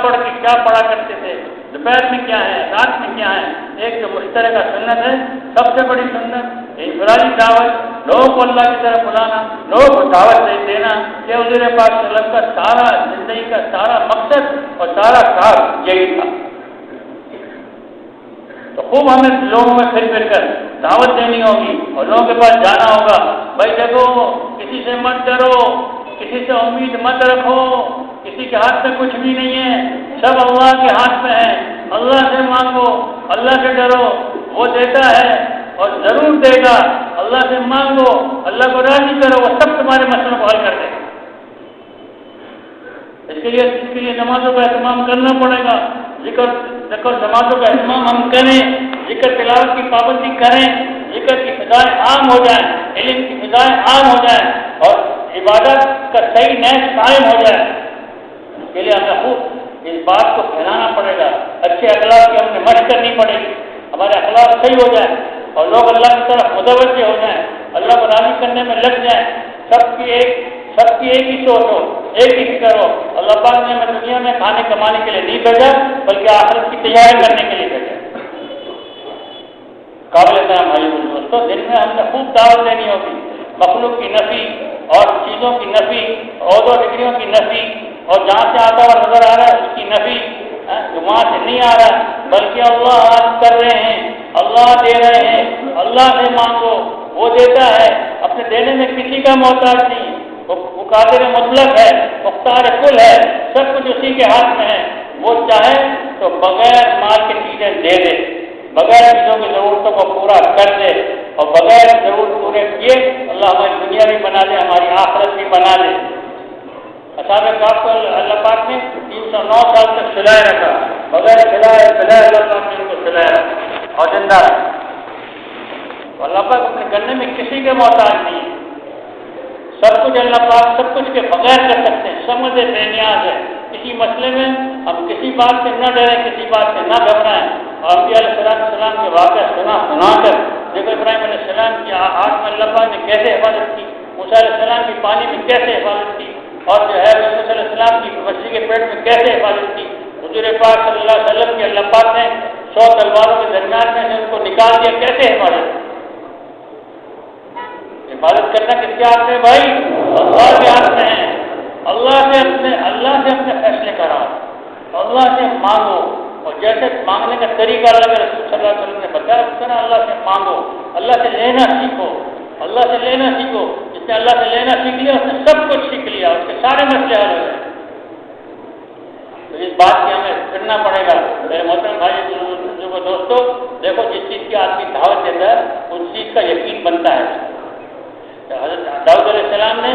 پڑھا کرتے تھے، دوپہر میں کیا ہے، رات میں کیا ہے۔ ایک جو مشترکہ سنت ہے، سب سے بڑی سنت انفرادی دعوت، لوگوں کو اللہ کی طرف بلانا، لوگوں کو دعوت دینا، یہ حضور پاک صلی اللہ علیہ وسلم کا سارا زندگی کا سارا مقصد اور سارا کام یہی تھا۔ تو خوب ہمیں لوگوں میں پھر کر دعوت دینی ہوگی اور لوگوں کے پاس جانا ہوگا، بھائی دیکھو کسی سے مت ڈرو، کسی سے امید مت رکھو، کسی کے ہاتھ میں کچھ بھی نہیں ہے، سب اللہ کے ہاتھ میں ہے، اللہ سے مانگو، اللہ سے ڈرو، وہ دیتا ہے اور ضرور دے گا، اللہ سے مانگو، اللہ کو راضی کرو، وہ سب تمہارے مسئلوں کو حل کر دے گا۔ اس کے لیے نمازوں کا اہتمام کرنا پڑے گا، ذکر نمازوں کا اہتمام ہم کریں، ذکر تلاوت کی پابندی کریں، ذکر کی فضائیں عام ہو جائیں، علم کی فضائیں عام ہو جائیں، اور عبادت کا صحیح نیز قائم ہو جائے۔ اس کے لیے ہمیں خوب اس بات کو پھیلانا پڑے گا، اچھے اخلاق کی ہم نے مشق کرنی پڑے گی، ہمارے اخلاق صحیح ہو جائیں اور لوگ اللہ کی طرف متوجہ ہو جائیں، اللہ کو راضی کرنے میں لگ جائیں، سب کی ایک ہی سوچ ہو، ایک ہی فکر ہو۔ اللہ پاک نے ہمیں دنیا میں کھانے کمانے کے لیے نہیں بھیجا، بلکہ آخرت کی تیاری کرنے کے لیے بھیجا۔ قابل احترام بھائی دوستوں، دن میں ہم نے خوب دعوت دینی ہوگی، مخلوق کی نفی اور چیزوں کی نفی، عہدوں ڈگریوں کی نفی، اور جہاں سے آتا ہوا نظر آ رہا ہے اس کی نفی، جو وہاں سے نہیں آ رہا بلکہ اللہ عاطف کر رہے ہیں، اللہ دے رہے ہیں، اللہ سے مانگو، وہ دیتا ہے، اپنے دینے میں کسی کا محتاج نہیں، وہ قادر مطلق ہے، مختار کل ہے، سب کچھ اسی کے ہاتھ میں ہے، وہ چاہے تو بغیر مال کی چیزیں دے دے، بغیر چیزوں کی ضرورتوں کو پورا کر دے، اور بغیر ضرورت پورے کیے اللہ ہماری دنیا بھی بنا دے، ہماری آخرت بھی بنا دے۔ اصحاب کہف کو اللہ پاک نے 309 سال تک سلائے رکھا، بغیر سلائے اللہ پاک نے ان کو سلائے رکھا اور زندہ رکھا۔ اللہ پاک اپنے کرنے میں کسی کے محتاج نہیں ہے، سب کچھ اللہ پاک سب کچھ کے بغیر کر سکتے ہیں، سمجھ بے نیاز ہے۔ کسی مسئلے میں ہم کسی بات سے نہ ڈریں، کسی بات سے نہ گھبرائیں، اور انبیاء علیہ السلام کے واقعہ سنا کر دیکھو ابراہیم علیہ السلام کی آگ میں اللہ پاک نے کیسے حفاظت کی، موسیٰ علیہ السلام کی پانی میں کیسے حفاظت کی، اور جو ہے موسیٰ علیہ السلام کی مچھلی کے پیٹ میں کیسے حفاظت کی، حضور پاک صلی اللہ علیہ وسلم کی اللہ پاک نے 100 تلواروں کے درمیان میں سے ان کو نکال دیا، کیسے حفاظت کی؟ حفاظت کرنا کس کے ہاتھ میں بھائی؟ اللہ کے ہاتھ میں ہے۔ اللہ سے اپنے فیصلے کراؤ، اللہ سے مانگو، اور جیسے مانگنے کا طریقہ اللہ کے رسول صلی اللہ علیہ وسلم نے بتایا اس طرح اللہ سے مانگو، اللہ سے لینا سیکھو، اللہ سے لینا سیکھو۔ جس نے اللہ سے لینا سیکھ لیا اس نے سب کچھ سیکھ لیا، اس کے سارے مسئلے حل ہو گئے۔ تو اس بات کی ہمیں کرنا پڑے گا میرے محترم بھائی بزرگوں دوستوں، دیکھو جس چیز کی آدمی دعوت دیتا ہے اس چیز کا یقین بنتا ہے۔ حضرت داؤد علیہ السلام نے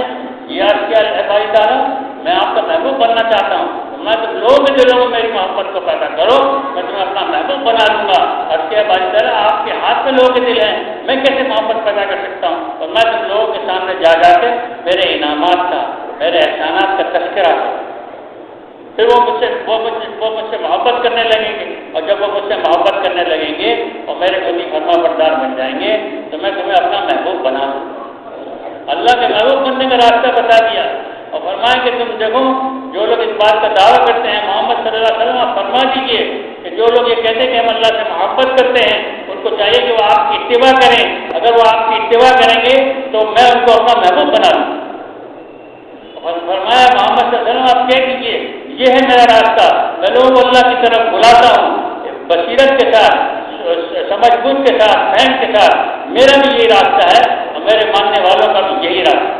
یہ عرض کیا، اے بھائی تعالیٰ میں آپ کا محبوب بننا چاہتا ہوں، میں تم لوگوں کے دلوں میں میری محبت کو پیدا کرو، میں تمہیں اپنا محبوب بنا لوں گا۔ عرض کیا بھائی تعالیٰ آپ کے ہاتھ میں لوگوں کے دل ہیں، میں کیسے محبت پیدا کر سکتا ہوں؟ اور میں تم لوگوں کے سامنے جا کے میرے انعامات کا، میرے احسانات کا تذکرہ کروں، پھر وہ مجھ سے محبت کرنے لگیں گے، اور جب وہ مجھ سے محبت کرنے لگیں گے اور میرے خودی فرما بردار بن جائیں گے تو میں تمہیں اپنا محبوب بنا دوں۔ اللہ کے محبوب بننے کا راستہ بتا دیا، اور اور فرمائیں کہ تم دیکھو جو لوگ اس بات کا دعویٰ کرتے ہیں محمد صلی اللہ علیہ وسلم فرما دیجیے کہ جو لوگ یہ کہتے ہیں کہ ہم اللہ سے محبت کرتے ہیں ان کو چاہیے کہ وہ آپ کی اتباع کریں. اگر وہ آپ کی اتباع کریں گے تو میں ان کو اپنا محبوب بنا دوں. فرمایا محمد صلی اللہ علیہ وسلم آپ کہہ دیجیے یہ ہے میرا راستہ, میں لوگوں کو اللہ کی طرف بلاتا ہوں بصیرت کے ساتھ, سمجھ بوجھ کے ساتھ, فہم کے ساتھ. میرا بھی یہی راستہ ہے اور میرے ماننے والوں کا بھی یہی راستہ.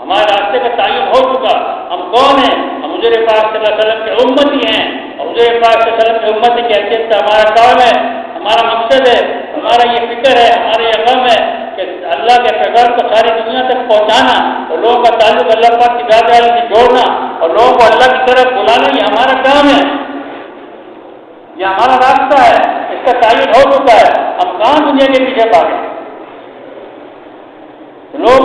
ہمارے راستے کا تعین ہو چکا. ہم کون ہیں؟ ہم حضور پاک صلی اللہ علیہ وسلم کے امتی ہیں, اور حضور پاک صلی اللہ علیہ وسلم کے امتی کی حیثیت سے ہمارا کام ہے, ہمارا مقصد ہے, ہمارا یہ فکر ہے, ہمارا یہ غم ہے کہ اللہ کے پیغام کو ساری دنیا تک پہنچانا اور لوگوں کا تعلق اللہ پاک کی ذات والی سے جوڑنا اور لوگوں کو اللہ کی طرف بلانا. یہ ہمارا کام ہے, یہ ہمارا راستہ ہے, اس کا تعین ہو چکا ہے. ہم کہاں دنیا کے پیچھے بھاگے؟ لوگ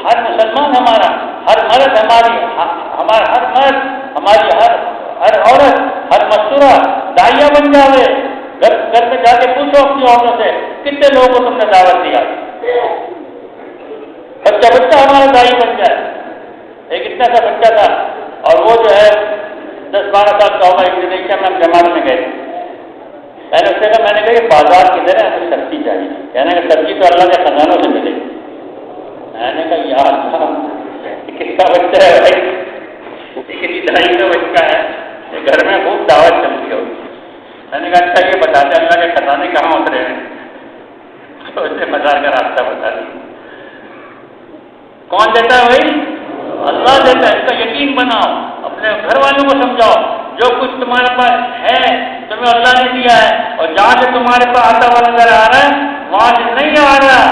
ہر مسلمان ہمارا, ہر مرد ہماری ہر عورت, ہر مستورہ داعیہ بن جاوے. گھر میں جا کے پوچھو اپنی عورتوں سے کتنے لوگوں کو تم نے دعوت دیا. بچہ ہمارا داعی بن جائے. ایک اتنا سا بچہ تھا اور وہ جو ہے 10-12 سال کا ہوگا. انڈونیشیا میں ہم جماعت میں گئے. میں نے اس سے کہا, میں نے کہا کہ بازار کدھر ہے, ہمیں سبزی چاہیے. کہنے کہ سبزی تو اللہ کے خزانوں سے ملے گی. میں نے کہا یار کس کا بچہ ہے بھائی, کسی دہائی کا بچہ ہے, گھر میں خوب دعوت چلتی ہوگی. میں نے کہا اچھا یہ بتاتے اللہ کے خزانے کہاں اترے ہیں؟ تو اس نے بازار کا راستہ بتا دیا. کون دیتا ہے بھائی؟ اللہ دیتا ہے. اس کا یقین بناؤ, اپنے گھر والوں کو سمجھاؤ جو کچھ تمہارے پاس ہے تمہیں اللہ نے دیا ہے, اور جہاں سے تمہارے پاس آتا ہوا نظر آ رہا ہے وہاں سے نہیں آ رہا.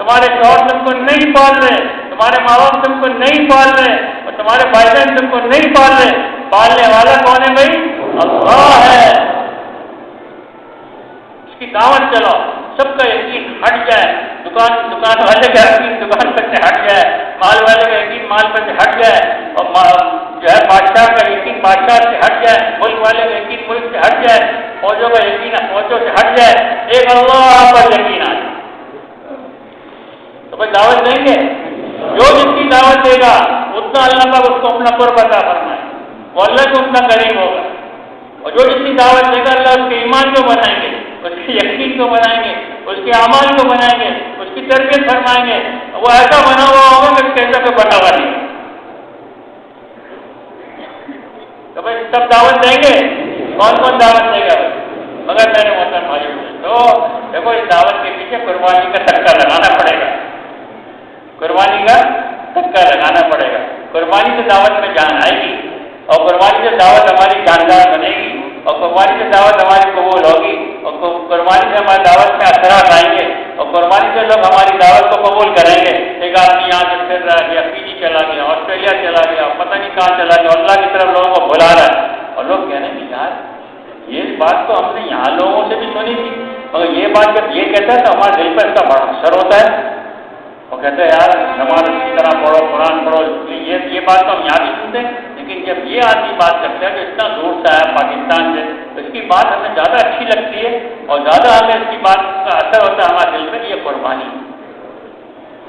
تمہارے شوہر تم کو نہیں پال رہے, تمہارے ماں باپ تم کو نہیں پال رہے, اور تمہارے بھائی بہن تم کو نہیں پال رہے. پالنے والا کون ہے بھائی؟ اللہ ہے. اس کی دعوت چلاؤ, سب کا یقین ہٹ جائے. دکان والے کا یقین دکان پر سے ہٹ جائے, مال والے کا یقین مال پر سے ہٹ جائے, اور جو ہے بادشاہ کا یقین بادشاہ سے ہٹ جائے, ملک والے کا یقین ملک سے ہٹ جائے, فوجوں کا یقین فوجوں سے ہٹ جائے. ایک اللہ پر یقین آ جائے تو بھائی دعوت دیں گے. جو جس کی دعوت دے گا اتنا اللہ پاک اس کو اپنا قرب عطا فرمائے, وہ اللہ کو اتنا قریب ہوگا. اور جو جس کی دعوت دے گا اللہ اس کے ایمان کو بنائیں گے, اس کے یقین کو بنائیں گے, اس کے اعمال کو بنائیں گے, اس کی تربیت فرمائیں گے. وہ ایسا بنا ہوا ہوگا کہ کیسا کوئی بنا ہوا نہیں. تو بھائی سب دعوت دیں گے, کون دعوت دے گا؟ مگر میرے محترم بھائی تو دیکھو اس دعوت کے پیچھے قربانی کا دھکا لگانا پڑے گا. قربانی کا دھکا لگانا پڑے گا. قربانی سے دعوت میں جان آئے گی, اور قربانی سے دعوت ہماری جاندار بنے گی, اور قربانی سے دعوت ہماری قبول ہوگی, اور قربانی سے ہماری دعوت میں اثرات آئیں گے, اور قربانی سے لوگ ہماری دعوت کو قبول کریں گے. ایک آدمی یہاں سے پھر رہا گیا, فیجی چلا گیا, آسٹریلیا چلا گیا, پتہ نہیں کہاں چلا گیا, اللہ کی طرف لوگوں کو بلا رہا ہے. اور لوگ کہہ رہے ہیں یار یہ بات تو ہم نے یہاں لوگوں سے بھی سنی تھی, مگر یہ بات جب یہ کہتا ہے تو ہمارے دل پر اس کا بڑا اثر ہوتا ہے. وہ کہتے ہیں یار نماز اچھی طرح پڑھو, قرآن پڑھو. یہ بات تو ہم یہاں بھی سنتے ہیں, لیکن جب یہ آدمی بات کرتا ہے کہ اتنا دور سے آیا پاکستان سے, تو اس کی بات ہمیں زیادہ اچھی لگتی ہے, اور زیادہ ہمیں اس کی بات کا اثر ہوتا ہے ہمارے دل پر. یہ قربانی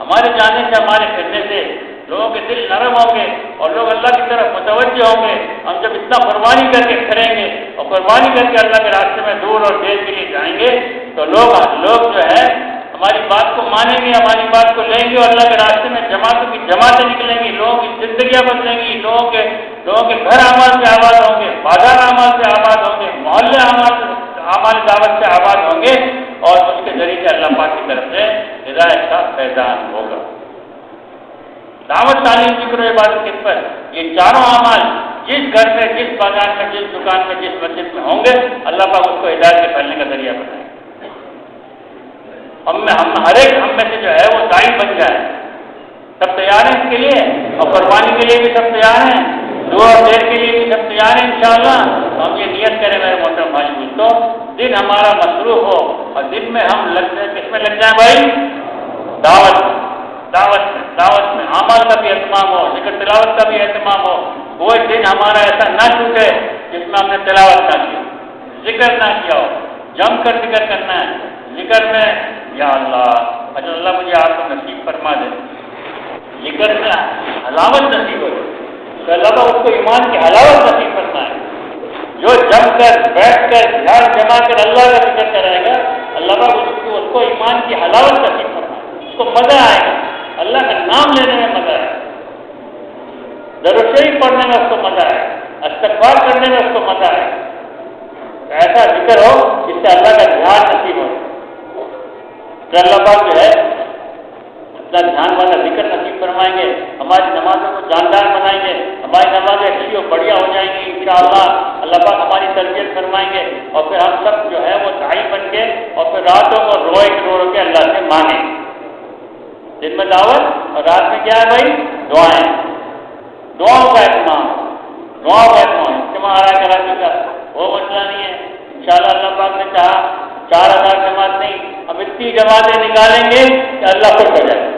ہمارے جانے سے, ہمارے پھرنے سے لوگوں کے دل نرم ہوں گے, اور لوگ اللہ کی طرف متوجہ ہوں گے. ہم جب اتنا قربانی کر کے پھریں گے اور قربانی کر کے اللہ کے راستے میں دور اور دیر کے لیے جائیں گے, تو لوگ جو ہے ہماری بات کو مانیں گے, ہماری بات کو لیں گے, اور اللہ کے راستے میں جماعتوں کی جماعتیں نکلیں گی, لوگوں کی زندگیاں بدلیں گی, لوگوں کے گھر اعمال سے آباد ہوں گے, بازار اعمال سے آباد ہوں گے, محلے اعمال دعوت سے آباد ہوں گے, اور اس کے ذریعے سے اللہ پاک کی طرف سے ہدایت کا فیضان ہوگا. دعوت, تعلیم, ذکر و عبادت کس پر؟ یہ چاروں اعمال جس گھر میں, جس بازار میں, جس دکان میں, جس مسجد میں ہوں گے, اللہ پاک اس کو ہدایت کے پھیلنے کا ذریعہ بنائے. ہم ہر ایک ہم میں سے جو ہے وہ داعی بن جائے. سب تیار ہیں اس کے لیے, اور قربانی کے لیے بھی سب تیار ہیں, دعا اور دیر کے لیے بھی سب تیار ہیں انشاءاللہ. ہم یہ نیت کریں میرے محترم بھائی دوستوں, دن ہمارا مصروف ہو, اور دن میں ہم کس میں لگ جائیں بھائی؟ دعوت میں اعمال کا بھی اہتمام ہو, ذکر تلاوت کا بھی اہتمام ہو. کوئی دن ہمارا ایسا نہ چھوٹے جس میں ہم نے تلاوت نہ کی, ذکر نہ کیا ہو. جم کر ذکر کرنا ہے. ذکر میں یا اللہ, اچھا اللہ مجھے آپ کو نصیب فرما دے. ذکر سے حلاوت نصیب ہو جائے تو اللہ پاک اس کو ایمان کی حلاوت نصیب فرمائے. جو جم کر بیٹھ کر دھیان جما کر اللہ کا ذکر کرائے گا اللہ پاک اس کو ایمان کی حلاوت نصیب فرمائے. اس کو مزہ آئے گا, اللہ کا نام لینے میں مزہ آئے گا, درود شریف پڑھنے میں اس کو مزہ آئے گا, استغفار کرنے میں اس کو مزہ آئے گا. ایسا ذکر ہو جس سے اللہ کا دھیان نصیب ہو. تو اللہ پاک جو ہے اپنا دھیان والا ذکر نصیب فرمائیں گے, ہماری نمازوں کو جاندار بنائیں گے, ہماری نمازیں اچھی اور بڑھیا ہو جائیں گی انشاءاللہ. اللہ پاک ہماری تربیت فرمائیں گے اور پھر ہم سب جو ہے وہ داعی بن کے اور پھر راتوں کو رو کے اللہ سے مانگیں. دن میں دعوت اور رات میں کیا ہے بھائی؟ دعائیں, دعاؤں کا اہتمام, دعاؤں کا اہتمام. اجتماع آ رہا ہے کراچی کا, وہ مسئلہ نہیں ہے. انشاءاللہ اللہ پاک نے چاہا 4000 جماعت نہیں, ہم اتنی جماعتیں نکالیں گے کہ اللہ خوش ہو جائے.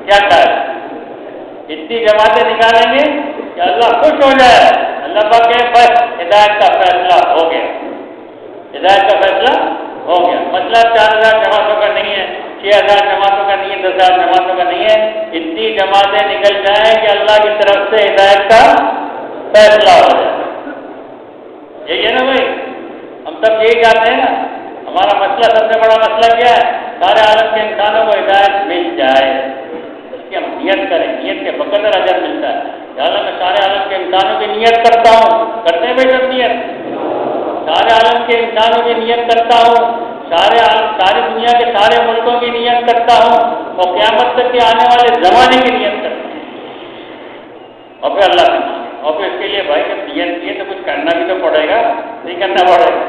کیا خیال؟ اتنی جماعتیں نکالیں گے کہ اللہ خوش ہو جائے. اللہ پاک کہ بس ہدایت کا فیصلہ ہو گیا, ہدایت کا فیصلہ ہو گیا. مطلب 4000 جماعتوں کا نہیں ہے, 6000 جماعتوں کا نہیں ہے, 10000 جماعتوں کا نہیں ہے. اتنی جماعتیں نکل جائیں کہ اللہ کی طرف سے ہدایت کا فیصلہ ہو جائے. یہی ہے نا بھائی, ہم سب یہی چاہتے ہیں نا. ہمارا مسئلہ, سب سے بڑا مسئلہ کیا ہے؟ سارے عالم کے انسانوں کو ہدایت مل جائے. اس کی ہم نیت کریں, نیت کے بقدر اجر ملتا ہے. میں سارے عالم کے انسانوں کی نیت کرتا ہوں, کرتے ہیں بھائی سب نیت. سارے عالم کے انسانوں کی نیت کرتا ہوں, ساری دنیا کے سارے ملکوں کی نیت کرتا ہوں اور قیامت تک کے آنے والے زمانے کی نیت کرتا ہوں. اور پھر اللہ سے مانگے. اور پھر اس کے لیے بھائی جب نیت کی ہے تو کچھ کرنا بھی تو پڑے گا, نہیں کرنا پڑے گا.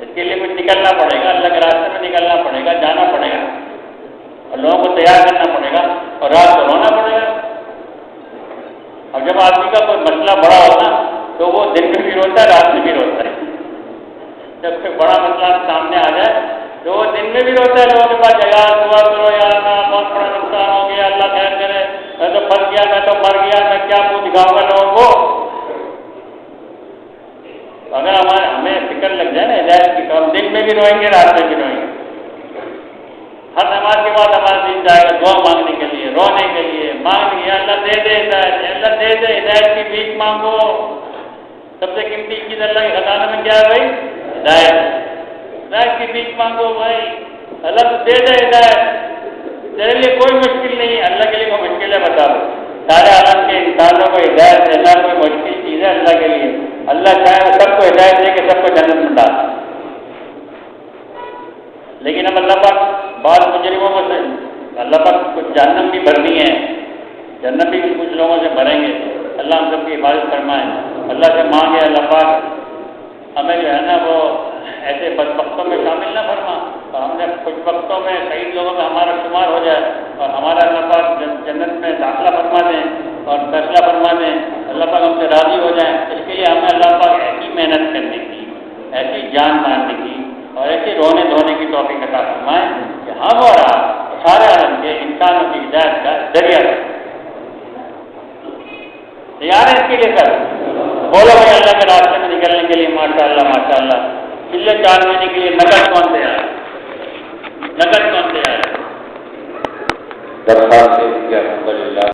اس کے لیے کچھ نکلنا پڑے گا, اللہ کے راستے میں نکلنا پڑے گا, جانا پڑے گا اور لوگوں کو تیار کرنا پڑے گا اور رات کو رونا پڑے گا. اب جب آدمی کا کوئی مسئلہ بڑا ہوتا تو وہ دن میں بھی روتا ہے, رات میں بھی روتا ہے. جب کوئی بڑا مسئلہ سامنے آ جائے تو وہ دن میں بھی روتا ہے, لوگوں کے پاس جگہ دعا کرو یا اللہ بہت بڑا نقصان ہو گیا, اللہ خیر کرے, میں تو پھنس گیا, میں تو مر گیا, میں کیا منہ دکھاؤں گا لوگوں کو. اگر ہمیں فکر لگ جائے نا ہدایت کی تو ہم دن میں بھی روئیں گے, رات میں بھی روئیں گے. ہر نماز کے بعد ہمارا دن جائے گا دعا مانگنے کے لیے, رونے کے لیے, مانگنے کے لیے اللہ دے دے ہدایت, اللہ دے دے ہدایت کی بھیک مانگو. سب سے قیمتی چیز اللہ کے خزانے میں کیا ہے بھائی؟ ہدایت. ہدایت کی بھیک مانگو بھائی, اللہ تو دے دے ہدایت. تیرے لیے کوئی مشکل نہیں, اللہ کے لیے کوئی مشکل ہے بتا دو. سارے عالم کے انسانوں کو ہدایت دینا کوئی مشکل چیز ہے اللہ کے لیے. اللہ چاہے سب کو ہدایت دے کے سب کو جنت میں ڈال. لیکن اب اللہ پاک بعض مجرموں کو سے اللہ پاک کچھ جہنم بھی بھرنی ہے, جنت بھی کچھ لوگوں سے بھریں گے. اللہ ہم سب کی حفاظت فرمائے. اللہ سے مانگے اللہ پاک ہمیں جو ہے نا وہ ایسے بدبختوں میں شامل نہ فرما, اور ہم نے کچھ وقتوں میں شہید لوگوں میں ہمارا شمار ہو جائے اور ہمارا اللہ پاک جنت میں داخلہ فرما دیں اور فیصلہ فرما دیں, اللہ پاک ہم سے راضی ہو جائیں. اس کے لیے ہمیں اللہ پاک ایسی محنت کرنے کی, ایسی جان مارنے کی اور ایسے رونے دھونے کی توفیق عطا فرمائیں کہ ہم اور آپ سارے عالم کے انسانوں کی ہدایت کا ذریعہ رہیں. تیار ہے اس کے لیے سر؟ بولو بھائی اللہ کے راستے میں نکلنے کے لیے ماشاء اللہ ماشاء اللہ. پچھلے 4 مہینے کے لیے نقد کون تیار ہے؟ نقد کون تیار ہے؟ درخواست الحمد للہ